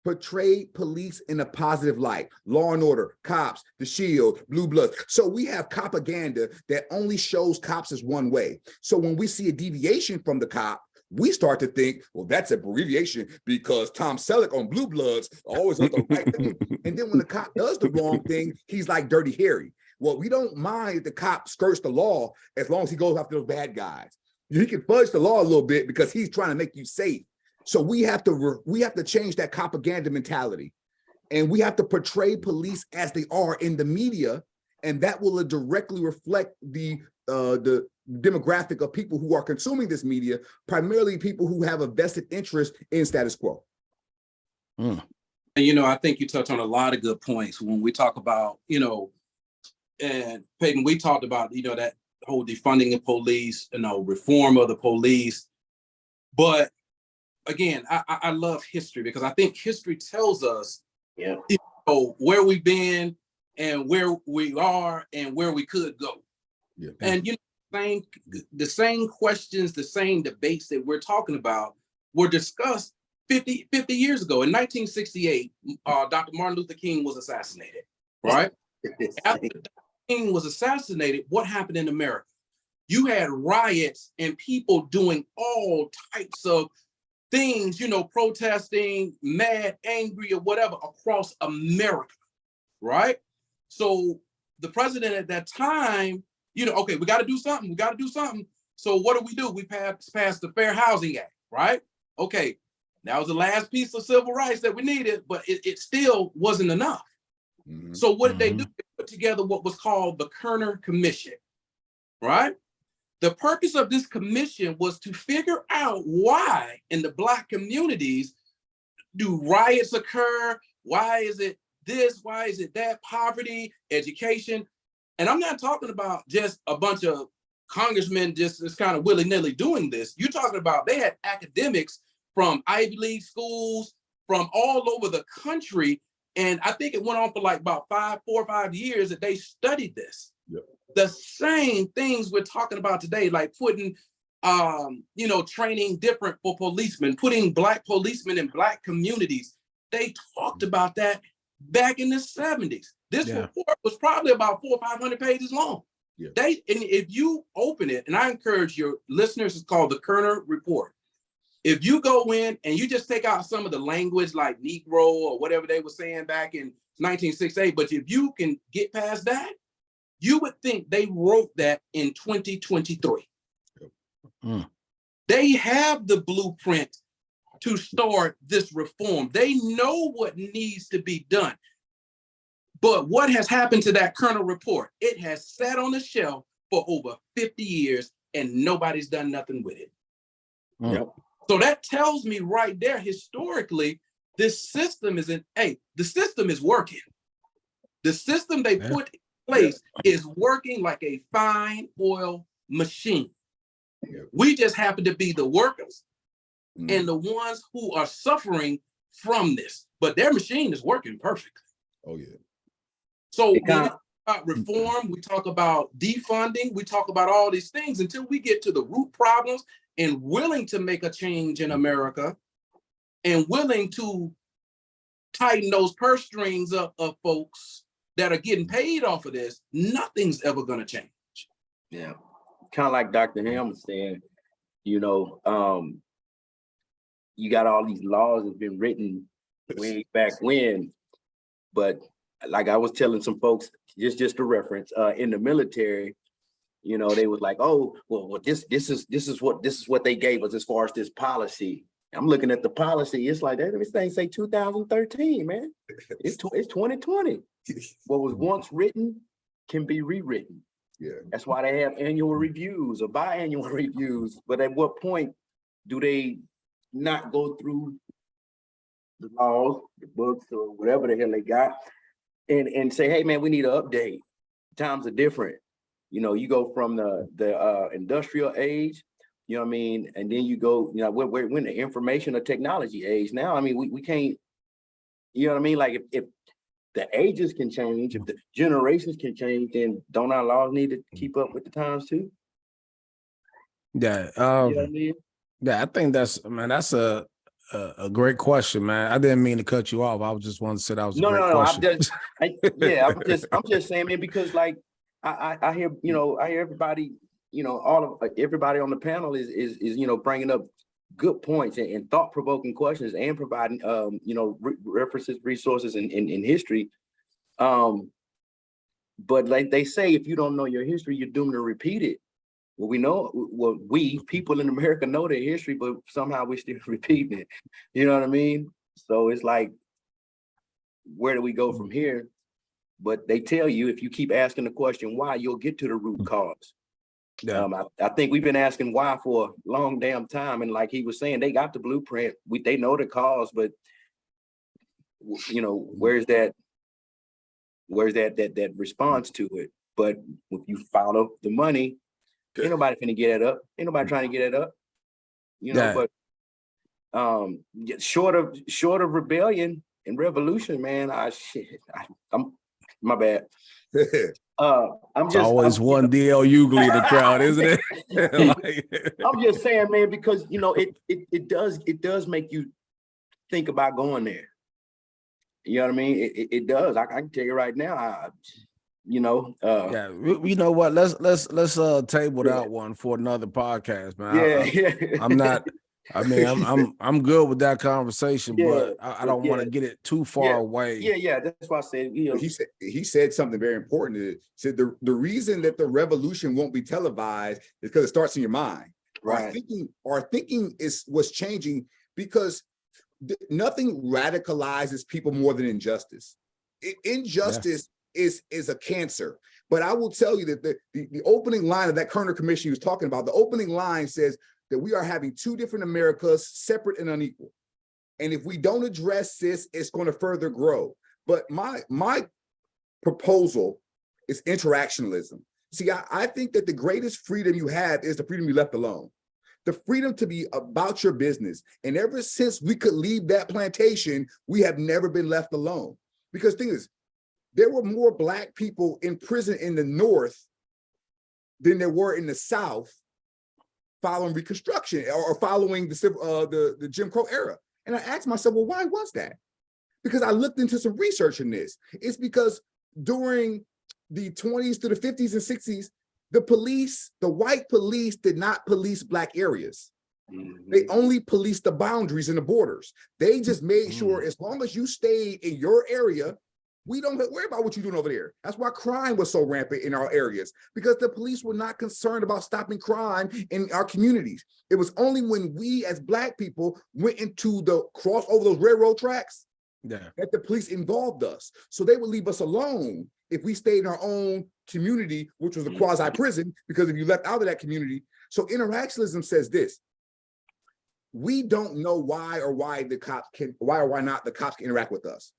portray police in a positive light. Law and Order, Cops, The Shield, Blue Bloods. So we have propaganda that only shows cops as one way. So when we see a deviation from the cop, we start to think, well, that's a abbreviation because Tom Selleck on Blue Bloods always on the right thing. And then when the cop does the wrong thing, he's like Dirty Harry. Well, we don't mind if the cop skirts the law as long as he goes after those bad guys. He can fudge the law a little bit because he's trying to make you safe. So we have to change that propaganda mentality, and we have to portray police as they are in the media, and that will directly reflect the demographic of people who are consuming this media, primarily people who have a vested interest in status quo. And, you know, I think you touch on a lot of good points when we talk about, you know, and Peyton, we talked about, you know, that whole defunding the police, you know, reform of the police. But again, I love history because I think history tells us, you know, where we've been and where we are and where we could go. Yeah. And, you know, the same questions, the same debates that we're talking about were discussed 50 years ago. In 1968, Dr. Martin Luther King was assassinated, right? After Dr. King was assassinated, what happened in America? You had riots and people doing all types of things, you know, protesting, mad, angry, or whatever across America, right? So the president at that time, you know, okay, we got to do something. We got to do something. So what do? We passed the Fair Housing Act, right? Okay, that was the last piece of civil rights that we needed, but it still wasn't enough. Mm-hmm. So what did they do? They put together what was called the Kerner Commission, right? The purpose of this commission was to figure out why in the Black communities do riots occur? Why is it this? Why is it that? Poverty, education. And I'm not talking about just a bunch of congressmen just kind of willy-nilly doing this. You're talking about they had academics from Ivy League schools, from all over the country. And I think it went on for like about 4 or 5 years that they studied this. Yep. The same things we're talking about today, like putting, you know, training different for policemen, putting Black policemen in Black communities. They talked about that back in the 70s. This report was probably about 400 or 500 pages long. Yeah. And if you open it, and I encourage your listeners, it's called the Kerner Report. If you go in and you just take out some of the language like Negro or whatever they were saying back in 1968, but if you can get past that, you would think they wrote that in 2023. They have the blueprint to start this reform. They know what needs to be done. But what has happened to that Kerner Report? It has sat on the shelf for over 50 years and nobody's done nothing with it. Yep. So that tells me right there, historically, this system the system is working. The system they put in place is working like a fine oil machine. We just happen to be the workers and the ones who are suffering from this, but their machine is working perfectly. Oh yeah. So when we talk about reform, we talk about defunding, we talk about all these things until we get to the root problems and willing to make a change in America and willing to tighten those purse strings up of folks that are getting paid off of this, nothing's ever going to change. Yeah. Kind of like Dr. Ham was saying, you know, you got all these laws that have been written way back when, but like I was telling some folks, just a reference, in the military, you know, they was like, oh, well, this is what they gave us as far as this policy. I'm looking at the policy. It's like that. This thing say 2013, man. It's 2020. What was once written can be rewritten. Yeah. That's why they have annual reviews or biannual reviews. But at what point do they not go through the laws, the books, or whatever the hell they got, and say, hey man, we need an update. Times are different. You know, you go from the industrial age, you know what I mean, and then you go, you know, we're in the information or technology age now. I mean, we can't, you know what I mean? Like if the ages can change, if the generations can change, then don't our laws need to keep up with the times too? Yeah. You know what I mean? Yeah, I think that's a great question, man. I didn't mean to cut you off. I was just wanting to say that was a great No. question. I'm just saying, man, because like I hear, I hear everybody, all of everybody on the panel is bringing up good points and thought-provoking questions and providing references, resources in history. But like they say, if you don't know your history, you're doomed to repeat it. Well, we people in America know their history, but somehow we're still repeating it. You know what I mean? So it's like, where do we go from here? But they tell you, if you keep asking the question why, you'll get to the root cause. Yeah. I think we've been asking why for a long damn time. And like he was saying, they got the blueprint. They know the cause, but where's that response to it? But if you follow the money, ain't nobody finna get it up. Ain't nobody trying to get it up. But short of rebellion and revolution, man, I'm my bad. I'm one DL Hughley in the crowd, isn't it? I'm just saying, man, because it does make you think about going there. You know what I mean? It does. I can tell you right now. You know what? Let's table that one for another podcast, man. I'm good with that conversation, but I don't want to get it too far away. Yeah. That's why I said, he said something very important. He said the reason that the revolution won't be televised is because it starts in your mind. Right. Our thinking was changing because nothing radicalizes people more than injustice. Injustice is a cancer. But I will tell you that the opening line of that Kerner Commission he was talking about, the opening line says that we are having two different Americas, separate and unequal. And if we don't address this, it's going to further grow. But my proposal is interactionalism. See, I think that the greatest freedom you have is the freedom you left alone. The freedom to be about your business. And ever since we could leave that plantation, we have never been left alone. Because the thing is, there were more Black people in prison in the North than there were in the South following Reconstruction or following the Jim Crow era. And I asked myself, well, why was that? Because I looked into some research in this. It's because during the 20s to the 50s and 60s, the white police did not police Black areas. They only policed the boundaries and the borders. They just made sure as long as you stayed in your area, we don't worry about what you're doing over there. That's why crime was so rampant in our areas, because the police were not concerned about stopping crime in our communities. It was only when we as Black people went into the cross over those railroad tracks that the police involved us. So they would leave us alone if we stayed in our own community, which was a quasi prison, because if you left out of that community. So interactionism says this: we don't know why or why not the cops can interact with us.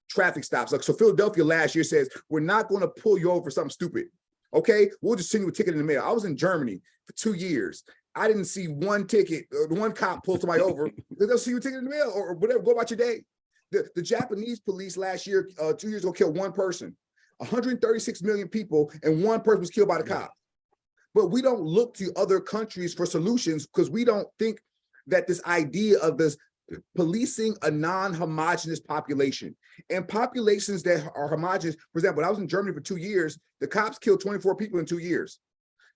Traffic stops. Like, so Philadelphia last year says, we're not going to pull you over for something stupid. Okay, we'll just send you a ticket in the mail. I was in Germany for 2 years. I didn't see one ticket, one cop pull somebody over. They'll see you a ticket in the mail or whatever, go about your day. The Japanese police last year, 2 years ago, killed one person. 136 million people, and one person was killed by the cop. But we don't look to other countries for solutions because we don't think that this idea of this policing a non-homogeneous population and populations that are homogeneous. For example, when I was in Germany for 2 years, the cops killed 24 people in 2 years.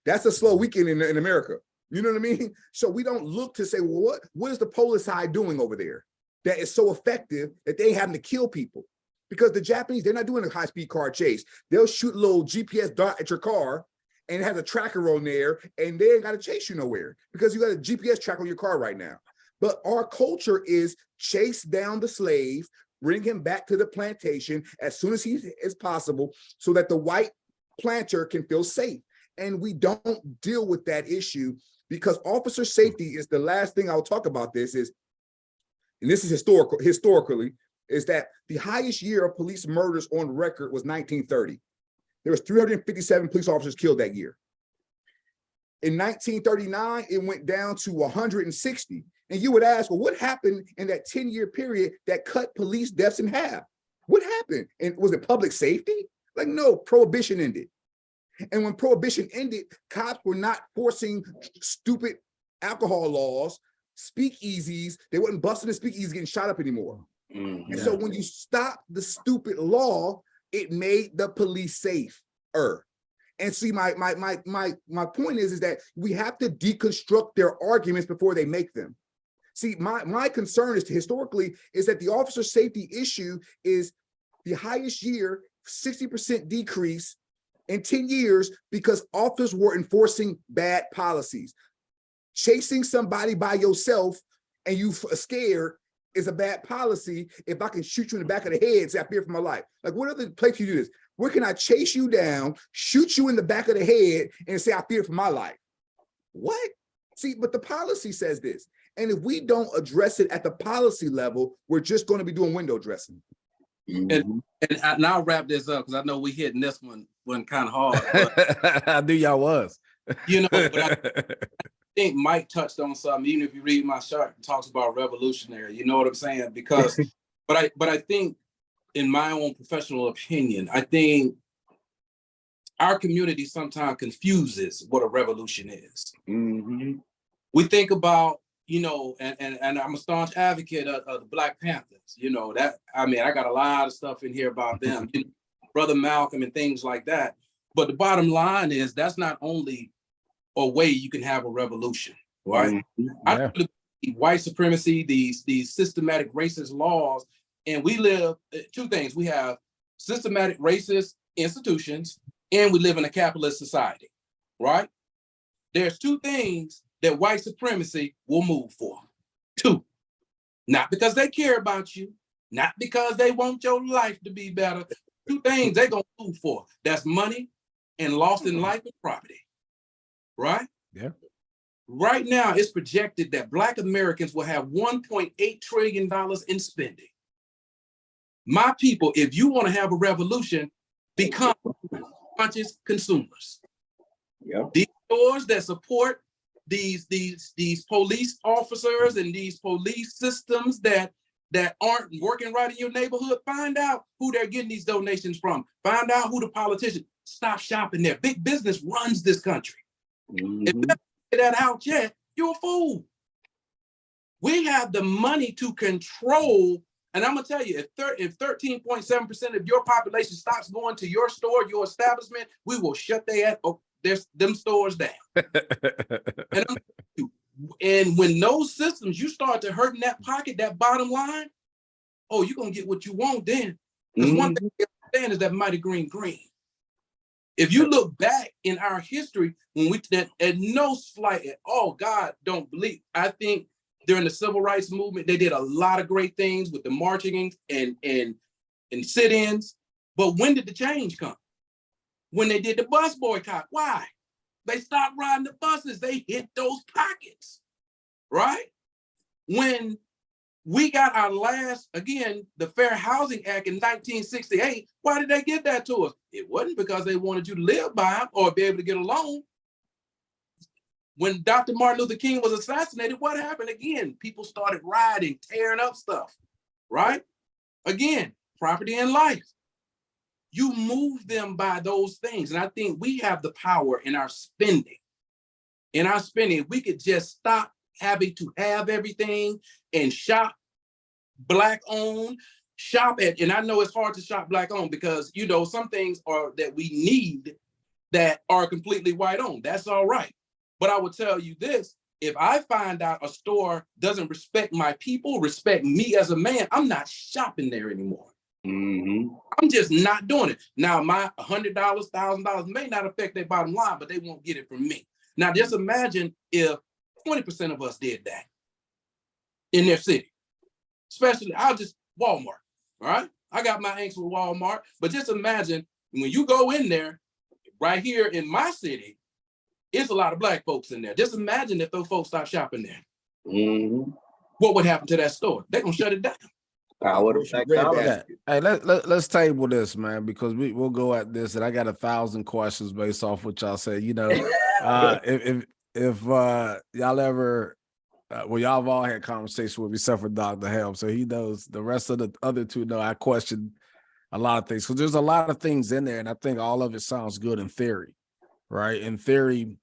That's a slow weekend in America. You know what I mean? So we don't look to say, well, what is the police side doing over there that is so effective that they ain't having to kill people? Because the Japanese, they're not doing a high-speed car chase. They'll shoot a little GPS dot at your car and it has a tracker on there, and they ain't got to chase you nowhere because you got a GPS tracker on your car right now. But our culture is chase down the slave, bring him back to the plantation as soon as he is possible so that the white planter can feel safe. And we don't deal with that issue because officer safety is the last thing I'll talk about this is, and this is historically, is that the highest year of police murders on record was 1930. There was 357 police officers killed that year. In 1939, it went down to 160. And you would ask, well, what happened in that 10-year period that cut police deaths in half? What happened? And was it public safety? Like, no, prohibition ended. And when prohibition ended, cops were not forcing stupid alcohol laws, speakeasies. They wasn't busting the speakeasies getting shot up anymore. And so when you stop the stupid law, it made the police safer. And see, my point is that we have to deconstruct their arguments before they make them. See, my concern is historically is that the officer safety issue is the highest year, 60% decrease in 10 years because officers were enforcing bad policies. Chasing somebody by yourself and you scared is a bad policy. If I can shoot you in the back of the head, say I fear for my life. Like, what other place you do this? Where can I chase you down, shoot you in the back of the head, and say I fear for my life? What? See, but the policy says this. And if we don't address it at the policy level, we're just going to be doing window dressing. And I'll wrap this up because I know we hitting this one kind of hard. But, I knew y'all was. you know, but I think Mike touched on something. Even if you read my chart, it talks about revolutionary. You know what I'm saying? Because, but I think, in my own professional opinion, I think our community sometimes confuses what a revolution is. We think about, you know, and I'm a staunch advocate of the Black Panthers. You know, that, I mean, I got a lot of stuff in here about them, you know, Brother Malcolm and things like that. But the bottom line is that's not only a way you can have a revolution, right? I believe white supremacy, these systematic racist laws, and we live two things. We have systematic racist institutions, and we live in a capitalist society, right? There's two things that white supremacy will move for. Two, not because they care about you, not because they want your life to be better. Two things they're gonna move for. That's money and loss in life and property, right? Yeah. Right now, it's projected that Black Americans will have $1.8 trillion in spending. My people, if you want to have a revolution, become conscious consumers. These stores that support these police officers and these police systems that aren't working right in your neighborhood, find out who they're getting these donations from. Find out who the politicians. Stop shopping there. Big business runs this country. If you haven't figured that out yet, you're a fool. We have the money to control. And I'm gonna tell you, if 13.7% of your population stops going to your store, your establishment, we will shut them stores down. And when those systems, you start to hurt in that pocket, that bottom line, oh, you're gonna get what you want then. Because one thing you understand is that mighty green. If you look back in our history, when we that at no slight at all, God don't believe. I think during the civil rights movement, they did a lot of great things with the marching and sit-ins. But when did the change come? When they did the bus boycott. Why? They stopped riding the buses. They hit those pockets, right? When we got our last, again, the Fair Housing Act in 1968, why did they give that to us? It wasn't because they wanted you to live by them or be able to get a loan. When Dr. Martin Luther King was assassinated, what happened? Again, people started rioting, tearing up stuff, right? Again, property and life. You move them by those things. And I think we have the power in our spending. In our spending, we could just stop having to have everything and shop Black owned, shop at, and I know it's hard to shop Black owned because, you know, some things are that we need that are completely white owned. That's all right. But I would tell you this, if I find out a store doesn't respect my people, respect me as a man, I'm not shopping there anymore. I'm just not doing it. Now, my $100, $1,000 may not affect their bottom line, but they won't get it from me. Now, just imagine if 20% of us did that in their city, especially Walmart, all right? I got my angst with Walmart, but just imagine when you go in there, right here in my city, it's a lot of Black folks in there. Just imagine if those folks start shopping there. What would happen to that store? They're gonna shut it down. Hey, let's table this, man, because we'll go at this, and I got 1,000 questions based off what y'all said. You know, if y'all ever, well, y'all have all had conversation with me, except for Dr. Helm, so he knows. The rest of the other two know I question a lot of things because there's a lot of things in there, and I think all of it sounds good in theory, right? In theory,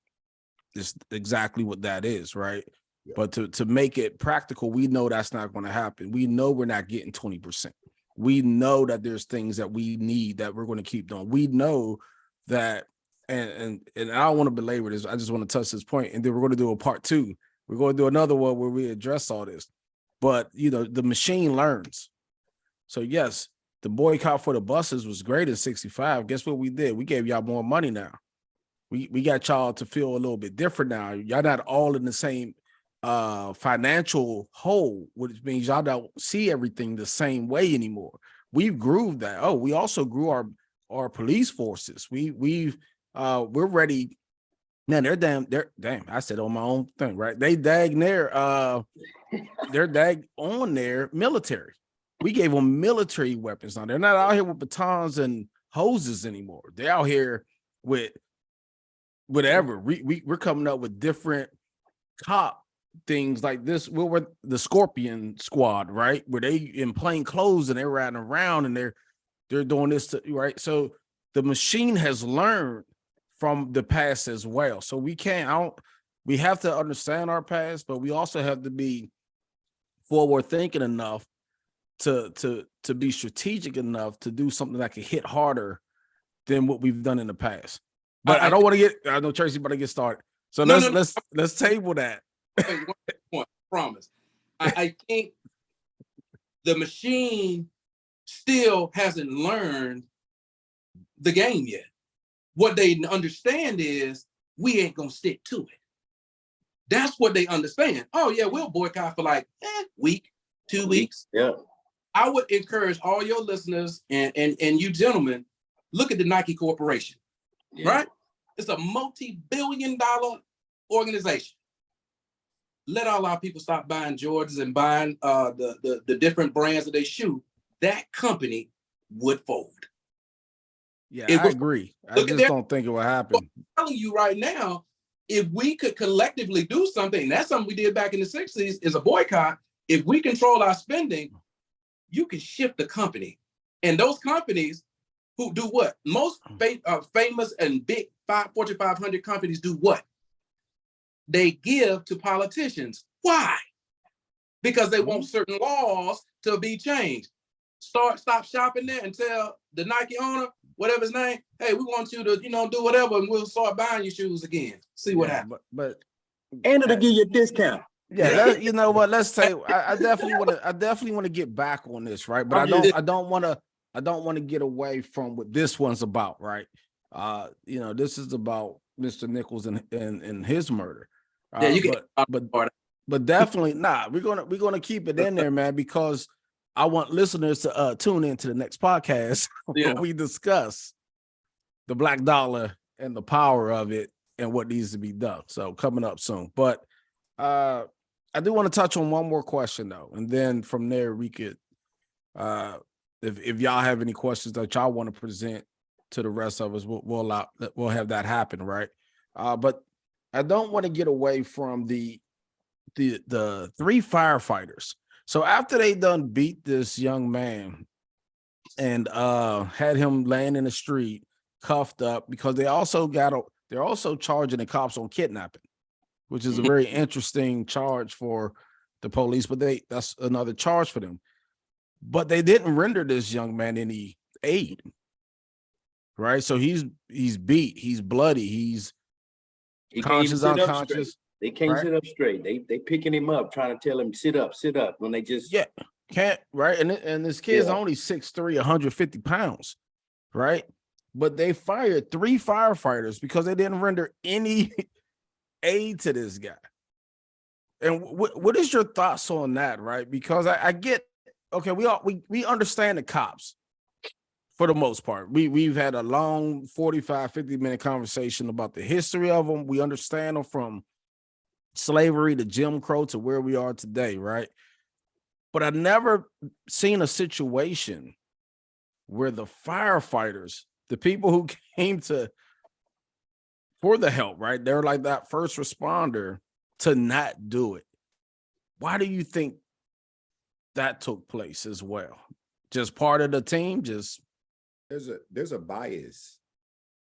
is exactly what that is, right? Yeah. But to make it practical, we know that's not going to happen. We know we're not getting 20%. We know that there's things that we need that we're going to keep doing. We know that, and I don't want to belabor this. I just want to touch this point, and then we're going to do a part 2. We're going to do another one where we address all this. But the machine learns. So yes, the boycott for the buses was great in 65. Guess what we did? We gave y'all more money now. We got y'all to feel a little bit different now. Y'all not all in the same financial whole, which means y'all don't see everything the same way anymore. We've grew that. Oh, we also grew our police forces. We're ready. Man, they're damn. I said on my own thing, right? They're dag on their military. We gave them military weapons now. They're not out here with batons and hoses anymore. They're out here with whatever. We're coming up with different cop things like this. We're the Scorpion Squad, right? Where they in plain clothes and they're riding around and they're doing this, right? So the machine has learned from the past as well. So we have to understand our past, but we also have to be forward thinking enough to be strategic enough to do something that can hit harder than what we've done in the past. But I don't want to get, I know Tracy about to get started. So let's table that. One point, promise. I think the machine still hasn't learned the game yet. What they understand is we ain't gonna stick to it. That's what they understand. Oh yeah, we'll boycott for like week, 2 weeks. Yeah. I would encourage all your listeners and you gentlemen, look at the Nike Corporation, right? It's a multi-billion-dollar organization. Let all our people stop buying Jordans and buying the different brands that they shoe. That company would fold. Yeah, I agree. I just don't think it will happen. I'm telling you right now, if we could collectively do something, that's something we did back in the 60s, is a boycott. If we control our spending, you can shift the company. And those companies who do what? Most famous and big Fortune 500 companies do what? They give to politicians. Why? Because they want certain laws to be changed. Stop shopping there and tell the Nike owner, whatever his name, hey, we want you to, do whatever, and we'll start buying your shoes again. See what happens. But And it'll give you a discount. Yeah, you know what? Let's say I definitely want to get back on this, right? But I don't want to get away from what this one's about, right? This is about Mr. Nichols and his murder. Yeah, you get but definitely not. We're gonna keep it in there, man, because I want listeners to tune into the next podcast when we discuss the black dollar and the power of it and what needs to be done. So coming up soon. But I do want to touch on one more question though, and then from there we could, if y'all have any questions that y'all want to present to the rest of us, we'll have that happen, right? But I don't want to get away from the 3 firefighters. So after they done beat this young man and had him laying in the street, cuffed up, because they're also charging the cops on kidnapping, which is a very interesting charge for the police, but that's another charge for them. But they didn't render this young man any aid, right? So he's beat, he's bloody, he's conscious, unconscious. They can't sit up straight. They picking him up, trying to tell him sit up when they just can't, right? And this kid's only 6'3", 150 pounds, right? But they fired 3 firefighters because they didn't render any aid to this guy. And what is your thoughts on that, right? Because I get, okay, we understand the cops for the most part. We've had a long 45, 50-minute conversation about the history of them. We understand them from slavery to Jim Crow to where we are today, right? But I've never seen a situation where the firefighters, the people who came for the help, right? They're like that first responder, to not do it. Why do you think that took place as well? Just part of the team? There's a bias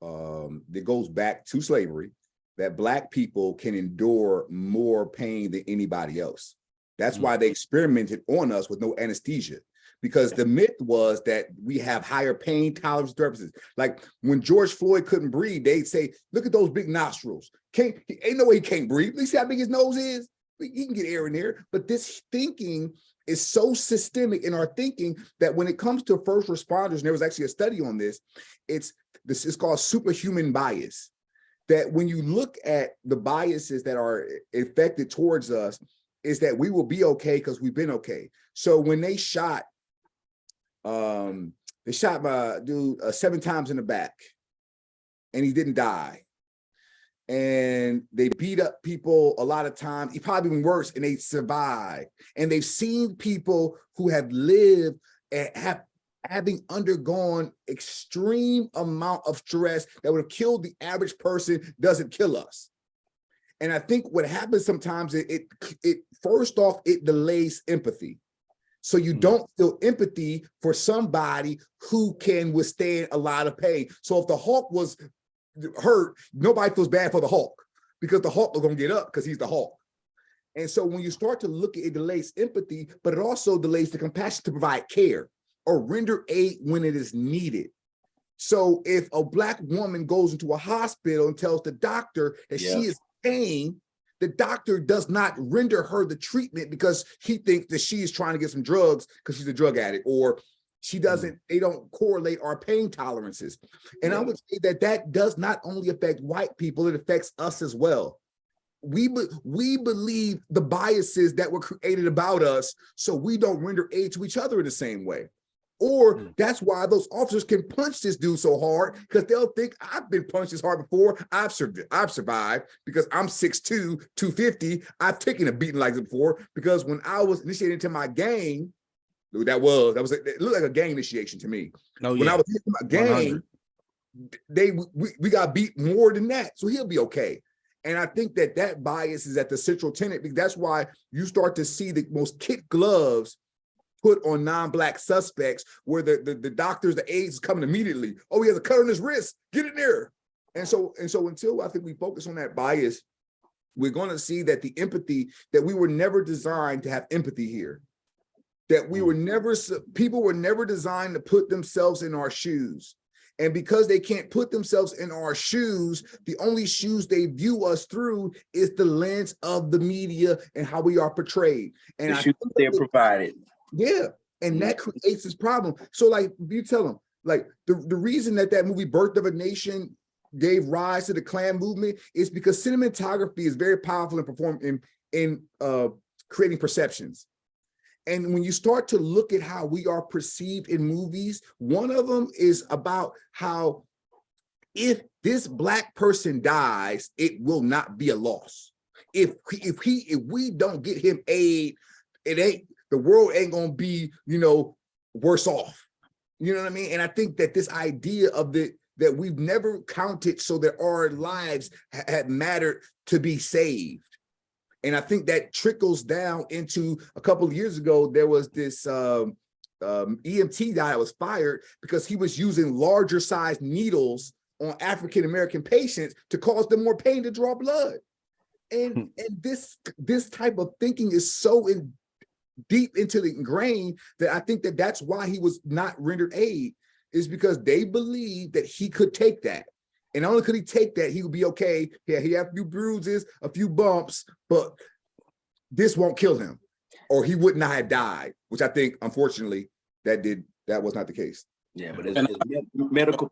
that goes back to slavery. that Black people can endure more pain than anybody else. That's why they experimented on us with no anesthesia, because the myth was that we have higher pain tolerance purposes. Like when George Floyd couldn't breathe, they'd say, look at those big nostrils. Ain't no way he can't breathe. You see how big his nose is? He can get air in there. But this thinking is so systemic in our thinking that when it comes to first responders, and there was actually a study on this, it's called superhuman bias. That when you look at the biases that are affected towards us, is that we will be okay because we've been okay. So when they shot my dude 7 times in the back and he didn't die. And they beat up people a lot of times, probably even worse, and they survive. And they've seen people who have lived and having undergone extreme amount of stress that would have killed the average person doesn't kill us. And I think what happens sometimes, it first off, it delays empathy. So you don't feel empathy for somebody who can withstand a lot of pain. So if the Hulk was hurt, nobody feels bad for the Hulk because the Hulk is going to get up because he's the Hulk. And so when you start to look at it, delays empathy, but it also delays the compassion to provide care or render aid when it is needed. So if a Black woman goes into a hospital and tells the doctor that she is in pain, the doctor does not render her the treatment because he thinks that she is trying to get some drugs because she's a drug addict, or she doesn't, they don't correlate our pain tolerances. And I would say that does not only affect white people, it affects us as well. We believe the biases that were created about us, so we don't render aid to each other in the same way. Or that's why those officers can punch this dude so hard, because they'll think, I've been punched this hard before. I've survived because I'm 6'2", 250. I've taken a beating like this before, because when I was initiated into my gang, it looked like a gang initiation to me. Oh, when I was in my gang, 100. we got beat more than that. So he'll be okay. And I think that bias is at the central tenet, because that's why you start to see the most kid gloves put on non-Black suspects, where the doctors, the aides is coming immediately. Oh, he has a cut on his wrist, get in there. And so until I think we focus on that bias, we're going to see that the empathy, that we were never designed to have empathy here. That people were never designed to put themselves in our shoes. And because they can't put themselves in our shoes, the only shoes they view us through is the lens of the media and how we are portrayed. And the shoes they're provided. Yeah, and that creates this problem. So like you tell them, like the reason that movie Birth of a Nation gave rise to the Klan movement is because cinematography is very powerful in creating perceptions. And when you start to look at how we are perceived in movies, one of them is about how if this Black person dies, it will not be a loss. If we don't get him aid, the world ain't gonna be, worse off. You know what I mean? And I think that this idea of that we've never counted so that our lives had mattered to be saved. And I think that trickles down into a couple of years ago, there was this EMT guy that was fired because he was using larger size needles on African-American patients to cause them more pain to draw blood. And this type of thinking is so deep into the ingrained that I think that's why he was not rendered aid, is because they believed that he could take that. And not only could he take that, he would be okay. Yeah, he had a few bruises, a few bumps, but this won't kill him, or he would not have died, which I think, unfortunately, that was not the case. Yeah, but it's medical.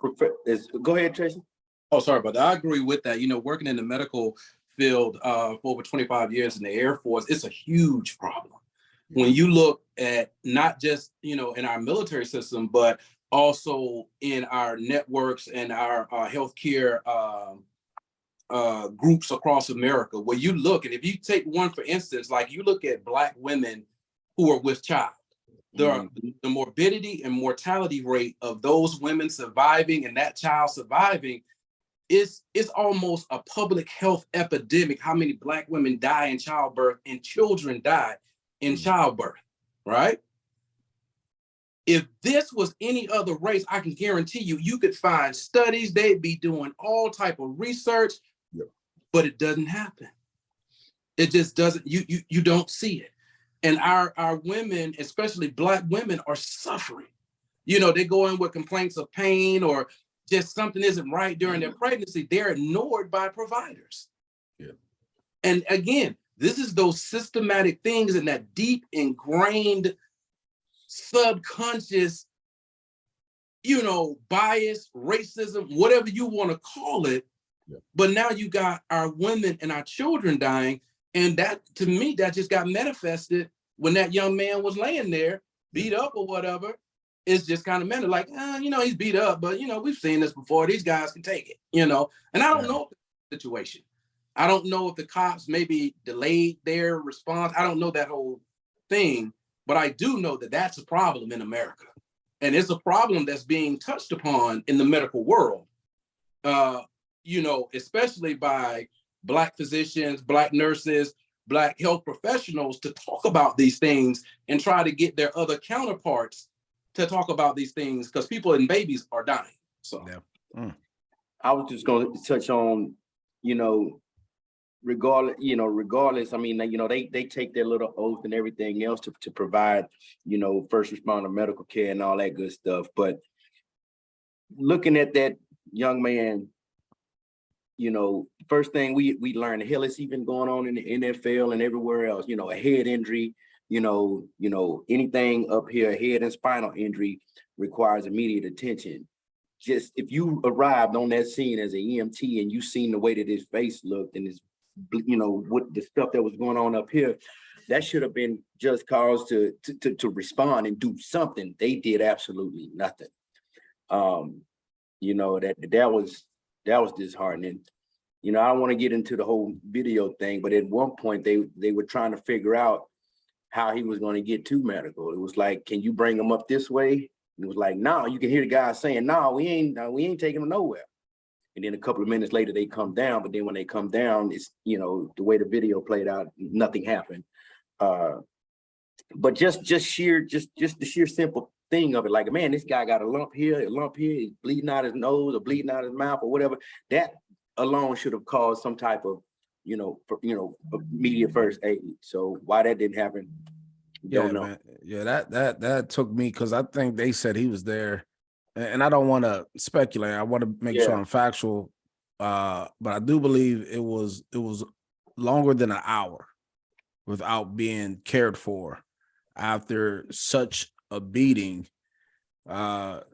Go ahead, Tracy. Oh, sorry, but I agree with that. Working in the medical field for over 25 years in the Air Force, it's a huge problem. When you look at not just, in our military system, but also in our networks and our healthcare groups across America, where you look, and if you take one, for instance, like you look at Black women who are with child, the morbidity and mortality rate of those women surviving and that child surviving is almost a public health epidemic. How many Black women die in childbirth and children die in childbirth, right? If this was any other race, I can guarantee you could find studies. They'd be doing all type of research. Yep. but it doesn't happen. It just doesn't, you don't see it. And our women, especially Black women, are suffering. You know, they go in with complaints of pain or just something isn't right during their pregnancy. They're ignored by providers. Yeah. And again, this is those systematic things and that deep ingrained subconscious, you know, bias, racism, whatever you want to call it. Yeah. But now you got our women and our children dying. And that, to me, that just got manifested when that young man was laying there, beat up or whatever. It's just kind of meant like, you know, he's beat up, but, you know, we've seen this before. These guys can take it, you know. And I don't know the situation. I don't know if the cops maybe delayed their response. I don't know that whole thing, but I do know that that's a problem in America. And it's a problem that's being touched upon in the medical world, you know, especially by Black physicians, Black nurses, Black health professionals to talk about these things and try to get their other counterparts to talk about these things because people and babies are dying. So I was just going to touch on, you know, regardless, I mean, you know, they take their little oath and everything else to provide, you know, first responder medical care and all that good stuff. But looking at that young man, you know, first thing we learned, hell, it's even going on in the NFL and everywhere else, you know, a head injury, you know, anything up here, head and spinal injury requires immediate attention. Just if you arrived on that scene as an EMT and you seen the way that his face looked and his, you know, what the stuff that was going on up here, that should have been just cause to respond and do something. They did absolutely nothing. You know, that was disheartening. You know, I don't want to get into the whole video thing, but at one point they were trying to figure out how he was going to get to medical. It was like, can you bring him up this way? And it was like, no, you can hear the guy saying, no, we ain't taking him nowhere. And then a couple of minutes later, they come down. But then when they come down, it's, you know, the way the video played out, nothing happened. But just the sheer simple thing of it, like, man, this guy got a lump here, he's bleeding out his nose or bleeding out his mouth or whatever. That alone should have caused some type of, immediate first aid. So why that didn't happen, don't know. Man. Yeah, that took me because I think they said he was there, and I don't want to speculate. I want to make sure I'm factual, but I do believe it was longer than an hour without being cared for after such a beating,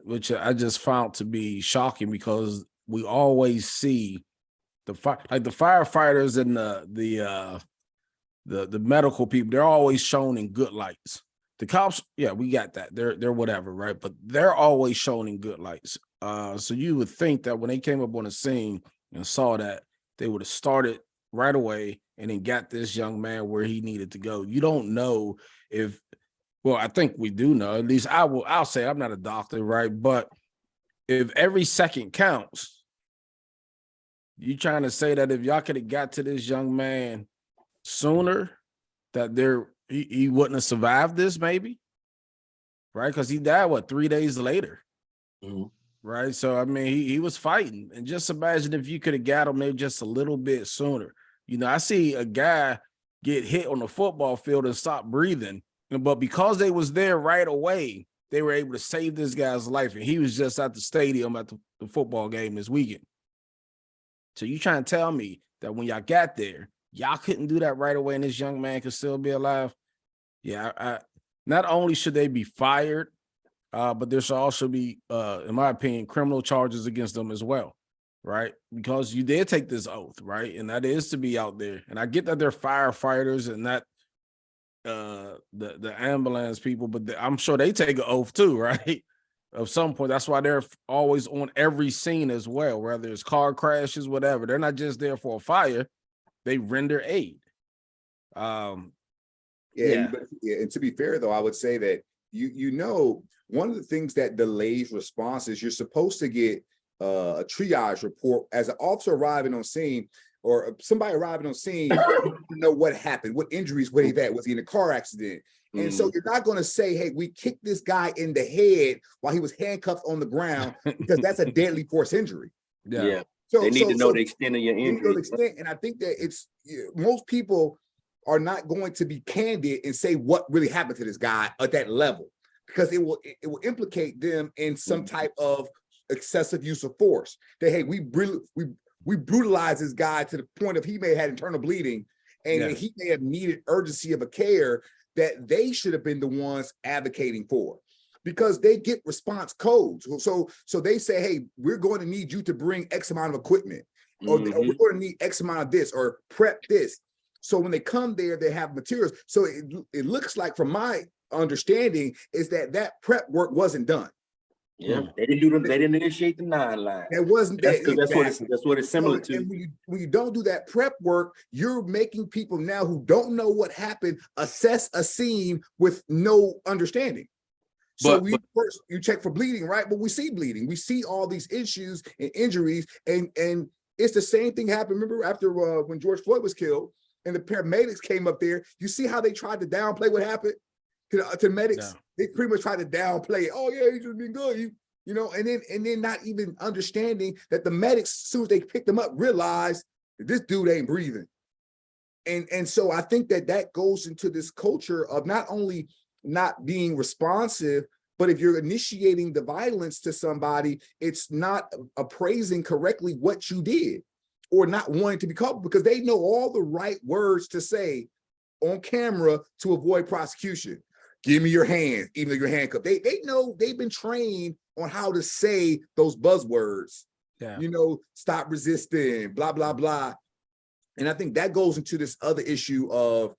which I just found to be shocking because we always see the firefighters and the medical people, they're always shown in good lights. The cops, yeah, we got that. They're whatever, right? But they're always shown in good lights. So you would think that when they came up on the scene and saw that, they would have started right away and then got this young man where he needed to go. You don't know if, well, I think we do know, at least I'll say, I'm not a doctor, right? But if every second counts, you trying to say that if y'all could have got to this young man sooner, that he wouldn't have survived this, maybe, right? Because he died 3 days later, right? So I mean, he was fighting, and just imagine if you could have got him maybe just a little bit sooner. You know, I see a guy get hit on the football field and stop breathing, but because they was there right away, they were able to save this guy's life, and he was just at the stadium at the football game this weekend. So you trying to tell me that when y'all got there, y'all couldn't do that right away and this young man could still be alive? Yeah, not only should they be fired, but there should also be, in my opinion, criminal charges against them as well, right? Because you did take this oath, right? And that is to be out there. And I get that they're firefighters and not the ambulance people, but I'm sure they take an oath too, right? Of some point. That's why they're always on every scene as well, whether it's car crashes, whatever. They're not just there for a fire. They render aid. And to be fair, though, I would say that you know, one of the things that delays response is you're supposed to get a triage report as an officer arriving on scene or somebody arriving on scene to know what happened, what injuries, where he at, was he in a car accident? And so you're not going to say, hey, we kicked this guy in the head while he was handcuffed on the ground, because that's a deadly force injury. Yeah. So They need to know the extent of your you know the injury. extent, and I think that most people are not going to be candid and say what really happened to this guy at that level, because it will implicate them in some type of excessive use of force. That hey, we brutalized this guy to the point of he may have had internal bleeding, and he may have needed urgency of a care that they should have been the ones advocating for, because they get response codes. So they say, hey, we're going to need you to bring X amount of equipment, or we're going to need X amount of this, or prep this. So when they come there, they have materials. So it looks like, from my understanding, is that prep work wasn't done. Yeah, they didn't do them. They didn't initiate the 9 line. It wasn't that. That's what it's similar to. And when you don't do that prep work, you're making people now who don't know what happened assess a scene with no understanding. So first you check for bleeding, right? But we see bleeding. We see all these issues and injuries, and it's the same thing happened. Remember after when George Floyd was killed and the paramedics came up there, you see how they tried to downplay what happened to medics. Yeah. They pretty much tried to downplay. Oh yeah, he's just been good. You know, and then not even understanding that the medics, as soon as they picked them up, realized that this dude ain't breathing. And so I think that goes into this culture of not only not being responsive, but if you're initiating the violence to somebody, it's not appraising correctly what you did, or not wanting to be caught, because they know all the right words to say on camera to avoid prosecution. Give me your hands, even though you're handcuffed. They know, they've been trained on how to say those buzzwords. Yeah. You know, stop resisting, blah, blah, blah. And I think that goes into this other issue of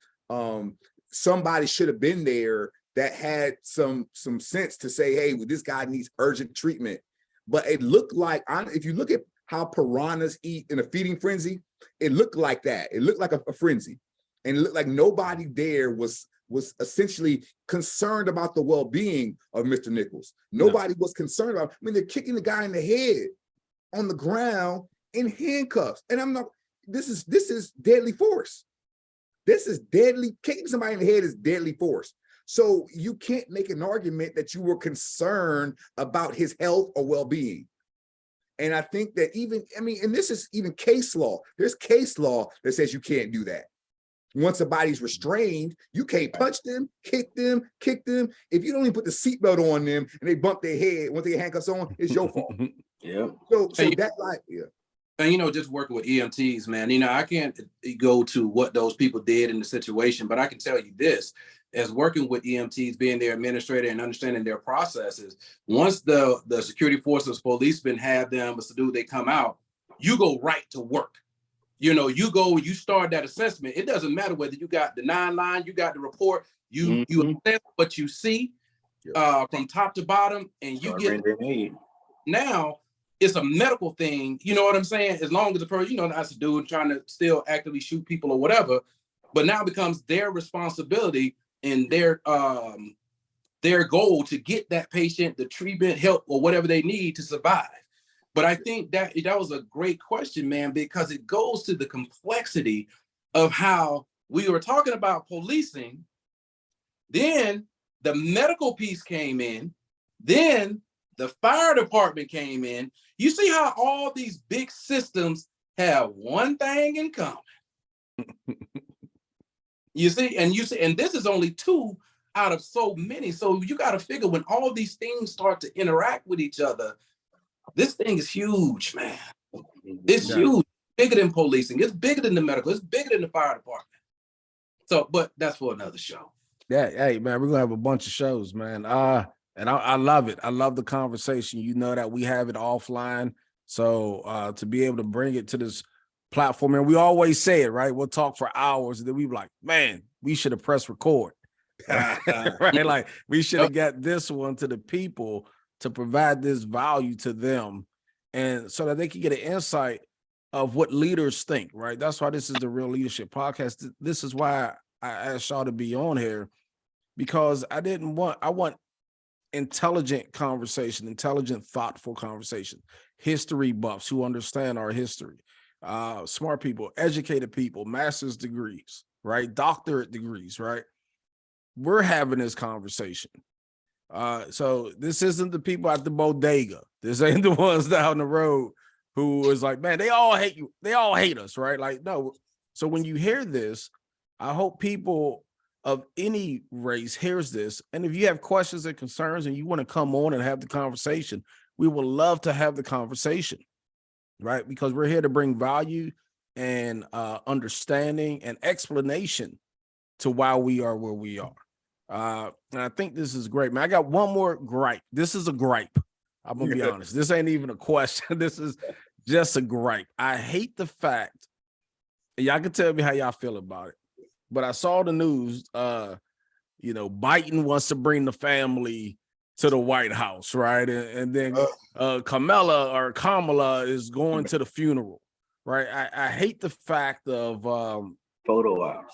somebody should have been there that had some sense to say, hey, well, this guy needs urgent treatment. But it looked like, if you look at how piranhas eat in a feeding frenzy, it looked like that. It looked like a frenzy. And it looked like nobody there was essentially concerned about the well-being of Mr. Nichols. Nobody was concerned about, they're kicking the guy in the head on the ground in handcuffs. And this is deadly force. This is deadly, kicking somebody in the head is deadly force. So you can't make an argument that you were concerned about his health or well-being. And I think that and this is even case law. There's case law that says you can't do that. Once a body's restrained, you can't punch them, kick them. If you don't even put the seatbelt on them and they bump their head once they get handcuffs on, it's your fault. Yeah. So that, like, yeah. And, just working with EMTs, man, I can't go to what those people did in the situation, but I can tell you this, as working with EMTs, being their administrator and understanding their processes, once the security forces, policemen have them as to do, they come out, you go right to work. You go, you start that assessment. It doesn't matter whether you got the 9 line, you got the report, you assess what you see from top to bottom, and you get now. It's a medical thing, you know what I'm saying? As long as the person, that's a dude trying to still actively shoot people or whatever, but now it becomes their responsibility and their goal to get that patient the treatment, help, or whatever they need to survive. But I think that was a great question, man, because it goes to the complexity of how we were talking about policing. Then the medical piece came in, then the fire department came in. You see how all these big systems have one thing in common. You see, and this is only 2 out of so many. So you got to figure, when all these things start to interact with each other, this thing is huge, man. It's huge, bigger than policing. It's bigger than the medical. It's bigger than the fire department. So, but that's for another show. Yeah, hey, man, we're gonna have a bunch of shows, man. And I love it. I love the conversation. You know that we have it offline. So to be able to bring it to this platform, and we always say it, right? We'll talk for hours, and then we be like, man, we should have pressed record. Right? Like, we should have got this one to the people to provide this value to them, and so that they can get an insight of what leaders think, right? That's why this is the Real Leadership Podcast. This is why I asked y'all to be on here, because I want intelligent conversation, intelligent, thoughtful conversation, history buffs who understand our history, smart people, educated people, master's degrees, right? Doctorate degrees, right? We're having this conversation. So this isn't the people at the bodega. This ain't the ones down the road who is like, man, they all hate you. They all hate us, right? Like, no. So when you hear this, I hope people of any race hears this. And if you have questions and concerns and you want to come on and have the conversation, we would love to have the conversation, right? Because we're here to bring value and understanding and explanation to why we are where we are. And I think this is great, man. I got one more gripe. This is a gripe. I'm gonna be honest. This ain't even a question. This is just a gripe. I hate the fact, y'all can tell me how y'all feel about it, but I saw the news, Biden wants to bring the family to the White House, right? And then Kamala is going to the funeral, right? I hate the fact of Photo ops.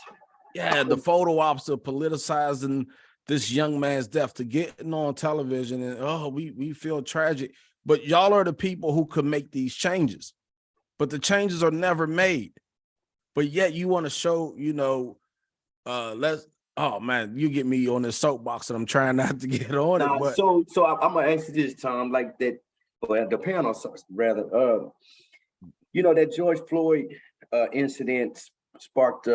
Yeah, the photo ops of politicizing this young man's death, to getting on television and we feel tragic. But y'all are the people who could make these changes, but the changes are never made. But yet you want to show, oh man, you get me on this soapbox and I'm trying not to get on it. But So I'm gonna ask you this, Tom, like that, or the panel rather, that George Floyd incident sparked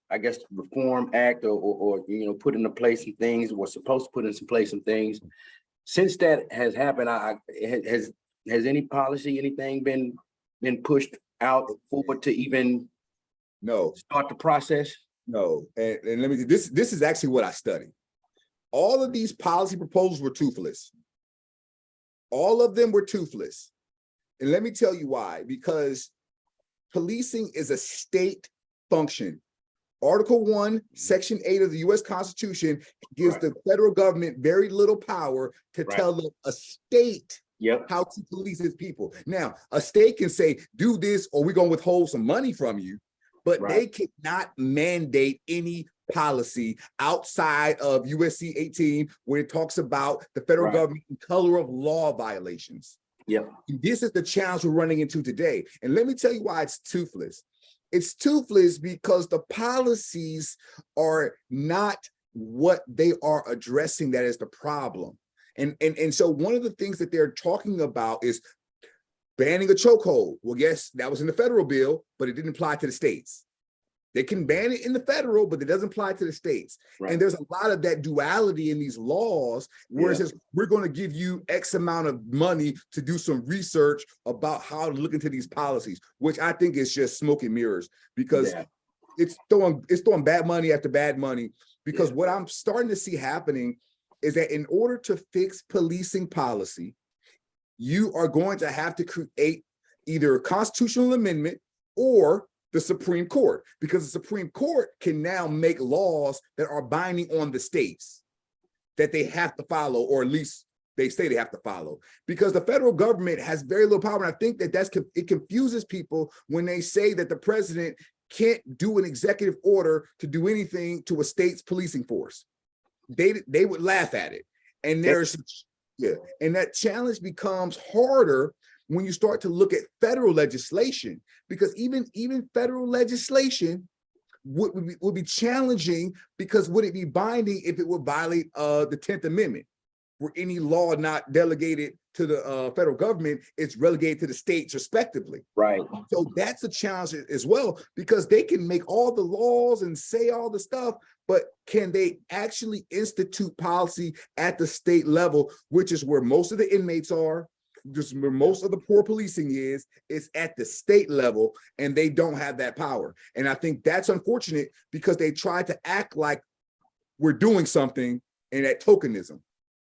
I guess the Reform Act or put into place some things, was supposed to put in some place some things. Since that has happened, has any policy, anything been pushed out forward to even start the process? No. And let me, this is actually what I studied. All of these policy proposals were toothless. All of them were toothless. And let me tell you why. Because policing is a state function. Article 1, Section 8 of the U.S. Constitution gives the federal government very little power to tell a state how to police its people. Now, a state can say, do this, or we're going to withhold some money from you, but they cannot mandate any policy outside of USC 18, where it talks about the federal government in color of law violations. This is the challenge we're running into today. And let me tell you why it's toothless. It's toothless because the policies are not what they are addressing. That is the problem. And so one of the things that they're talking about is banning a chokehold. Well, yes, that was in the federal bill, but it didn't apply to the states. They can ban it in the federal, but it doesn't apply to the states. And there's a lot of that duality in these laws, where it says, we're going to give you X amount of money to do some research about how to look into these policies, which I think is just smoke and mirrors, because it's throwing bad money after bad money. Because what I'm starting to see happening is that in order to fix policing policy, you are going to have to create either a constitutional amendment or the Supreme Court, because the Supreme Court can now make laws that are binding on the states that they have to follow, or at least they say they have to follow, because the federal government has very little power. And I think that it confuses people when they say that the president can't do an executive order to do anything to a state's policing force. They would laugh at it. And and that challenge becomes harder when you start to look at federal legislation, because even federal legislation would be challenging, because would it be binding if it would violate the 10th Amendment, where any law not delegated to the federal government is relegated to the states respectively. So that's a challenge as well, because they can make all the laws and say all the stuff, but can they actually institute policy at the state level, which is where most of the inmates are, just where most of the poor policing is at the state level, and they don't have that power. And I think that's unfortunate, because they try to act like we're doing something in that tokenism.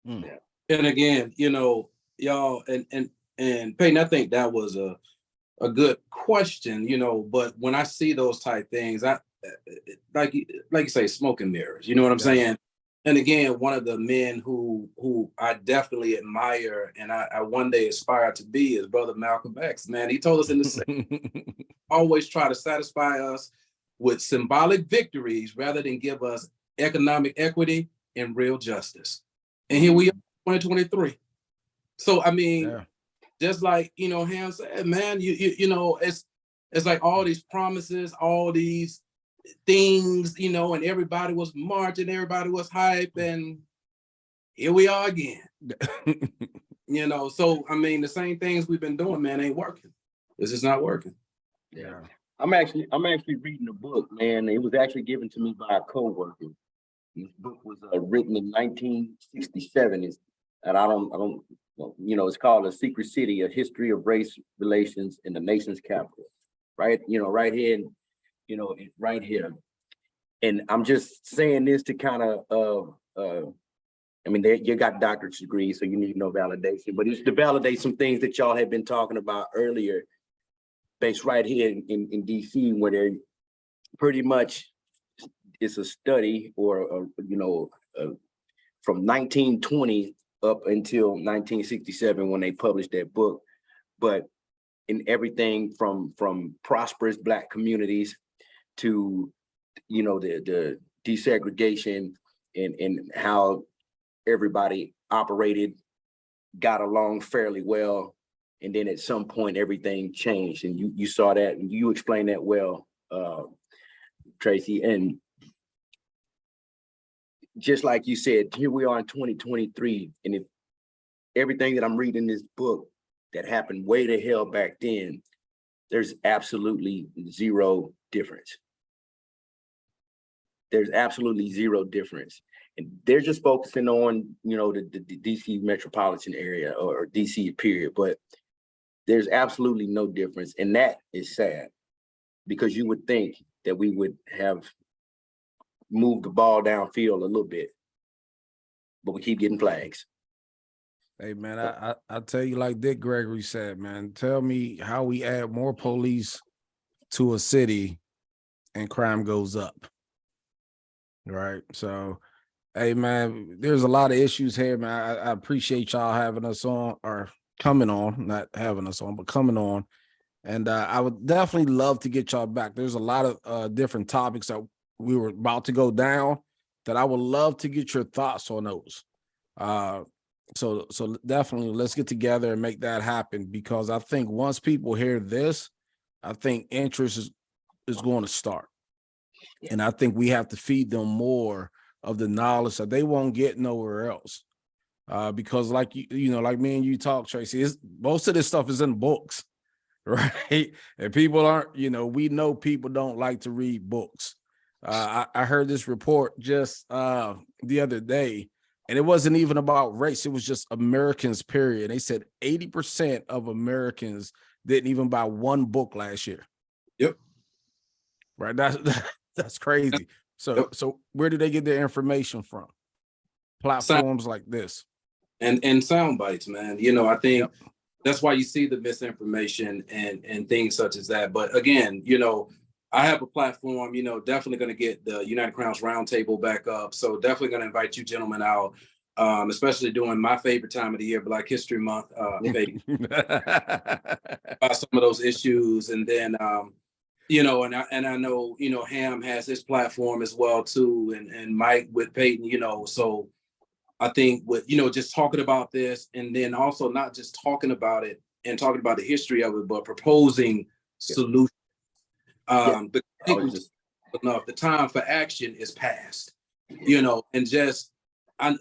And again, y'all, and Peyton, I think that was a good question, but when I see those type things, I like you say, smoke and mirrors, you know what I'm saying? And again, one of the men who I definitely admire and I one day aspire to be is Brother Malcolm X. Man, he told us in the same, always try to satisfy us with symbolic victories rather than give us economic equity and real justice. And here we are, 2023. So I mean, just like Ham said, man, it's like all these promises, all these things, and everybody was marching, everybody was hype, and here we are again. So I mean, the same things we've been doing, man, ain't working. This is not working. Yeah. I'm actually reading a book, man. It was actually given to me by a coworker. This book was written in 1967. And I don't, well, you know, it's called A Secret City, A History of Race Relations in the Nation's Capital. Right, you know, right here, right here. And I'm just saying this to kind of, I mean, you got doctorate degrees, so you need no validation, but it's to validate some things that y'all had been talking about earlier, based right here in DC, where they're pretty much, it's a study or, from 1920 up until 1967 when they published that book. But in everything from prosperous Black communities to, you know, the desegregation and how everybody operated, got along fairly well. And then at some point, everything changed. And you saw that, and you explained that well, Tracy. And just like you said, here we are in 2023. And if everything that I'm reading in this book that happened way the hell back then, there's absolutely zero difference. There's absolutely zero difference. And they're just focusing on, you know, the DC metropolitan area or DC period, but there's absolutely no difference. And that is sad, because you would think that we would have moved the ball downfield a little bit, but we keep getting flags. Hey man, I tell you, like Dick Gregory said, man, tell me how we add more police to a city and crime goes up. Right. So, hey man, there's a lot of issues here, man. I appreciate y'all having us on, or coming on, not having us on, but coming on. And I would definitely love to get y'all back. There's a lot of different topics that we were about to go down that I would love to get your thoughts on those. So definitely let's get together and make that happen, because I think once people hear this, I think interest is going to start. And I think we have to feed them more of the knowledge that they won't get nowhere else. Because like you know, like me and you talk, Tracy, most of this stuff is in books, right? And people aren't, you know, we know people don't like to read books. I heard this report just the other day, and it wasn't even about race. It was just Americans, period. They said 80% of Americans didn't even buy one book last year. Yep. Right. That's crazy. So, Yep. So where do they get their information from? Platforms like this. And sound bites, man. You know, I think Yep. that's why you see the misinformation and things such as that. But again, you know, I have a platform, you know, definitely going to get the United Crowns Roundtable back up. So definitely going to invite you gentlemen out, especially during my favorite time of the year, Black History Month, about some of those issues. And then, you know, and I know, you know, Ham has his platform as well too, and Mike with Peyton, you know, so I think with, you know, just talking about this, and then also not just talking about it and talking about the history of it, but proposing solutions. But I think enough, the time for action is past, you know, and just, I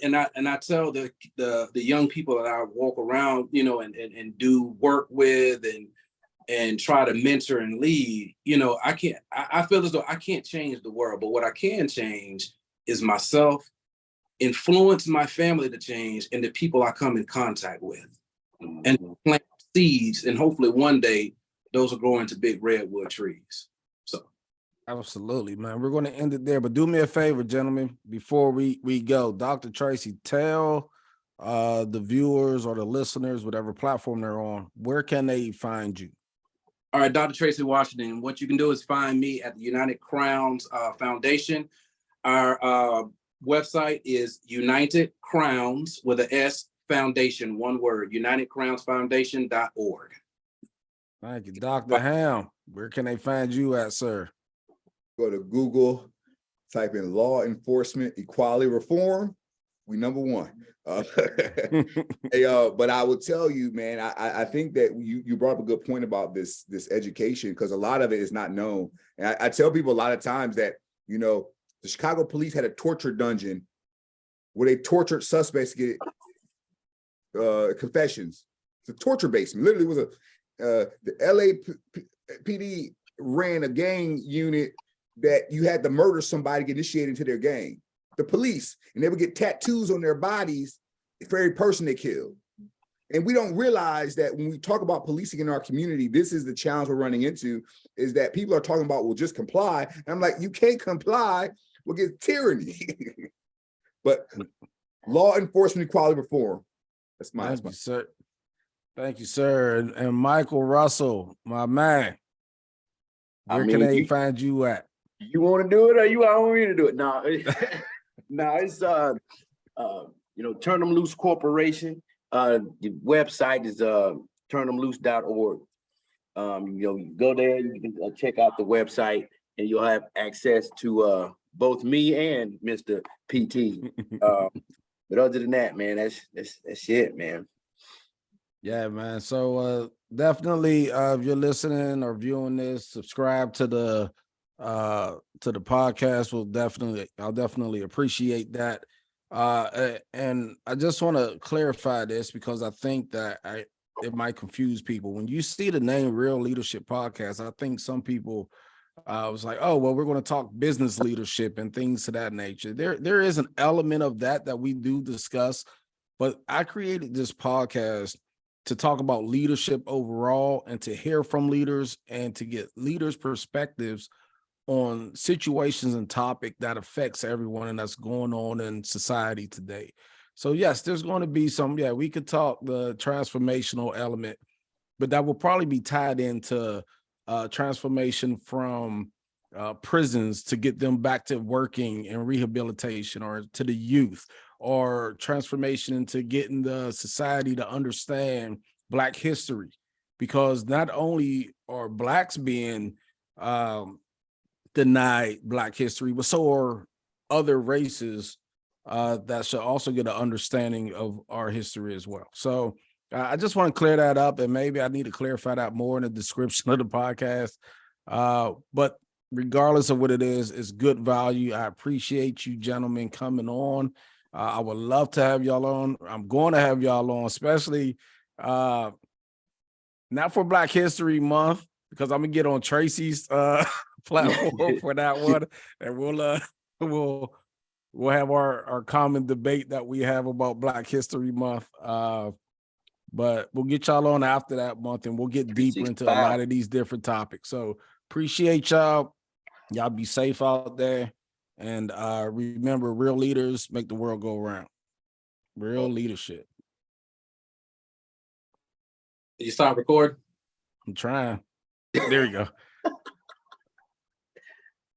tell the young people that I walk around, you know, and do work with and try to mentor and lead, you know, I feel as though I can't change the world, but what I can change is myself, influence my family to change, and the people I come in contact with, and plant seeds, and hopefully one day those will grow into big redwood trees. So Absolutely, man. We're going to end it there, but do me a favor, gentlemen, before we go. Dr. Tracy, tell the viewers or the listeners, whatever platform they're on, where can they find you? All right, Dr. Tracy Washington. What you can do is find me at the United Crowns Foundation. Our website is United Crowns with a S Foundation, one word, UnitedCrownsFoundation.org. Thank you. Dr. Ham, where can they find you at, sir? Go to Google, type in law enforcement equality reform. We number one. Hey, but I will tell you, man, I think that you brought up a good point about this education, because a lot of it is not known. And I tell people a lot of times that, you know, the Chicago police had a torture dungeon where they tortured suspects to get confessions. It's a torture basement. Literally was the LAPD ran a gang unit that you had to murder somebody to get initiated into their gang. The police, and they would get tattoos on their bodies for every person they killed. And we don't realize that when we talk about policing in our community, this is the challenge we're running into, is that people are talking about, well, just comply. And I'm like, you can't comply, we'll get tyranny. But law enforcement, equality, reform. That's my Thank you, sir. Thank you, sir. And Michael Russell, my man. Where can they find you at? You want to do it, or you want me to do it? No, no, it's Turn Them Loose Corporation. The website is turnthemloose.org. You go there, you can check out the website, and you'll have access to both me and Mr. PT. But other than that, man, that's it, man. Yeah, man. So definitely, if you're listening or viewing this, subscribe to the podcast. I'll definitely appreciate that. And I just want to clarify this because I think that it might confuse people. When you see the name Real Leadership Podcast, I think some people was like, oh, well, we're going to talk business leadership and things to that nature. There is an element of that we do discuss, but I created this podcast to talk about leadership overall and to hear from leaders and to get leaders' perspectives on situations and topic that affects everyone and that's going on in society today. So yes, there's going to be we could talk the transformational element, but that will probably be tied into transformation from prisons to get them back to working and rehabilitation, or to the youth, or transformation into getting the society to understand Black history, because not only are Blacks being denied Black history, but so are other races that should also get an understanding of our history as well. So I just want to clear that up, and maybe I need to clarify that more in the description of the podcast. But regardless of what it is, it's good value. I appreciate you gentlemen coming on. I would love to have y'all on. I'm going to have y'all on, especially not for Black History Month, because I'm gonna get on Tracy's platform for that one, and we'll have our common debate that we have about Black History Month. But we'll get y'all on after that month, and we'll get deeper into a lot of these different topics. So appreciate y'all. Y'all be safe out there. And remember, real leaders make the world go around. Real leadership. Did you start recording? I'm trying. There you go.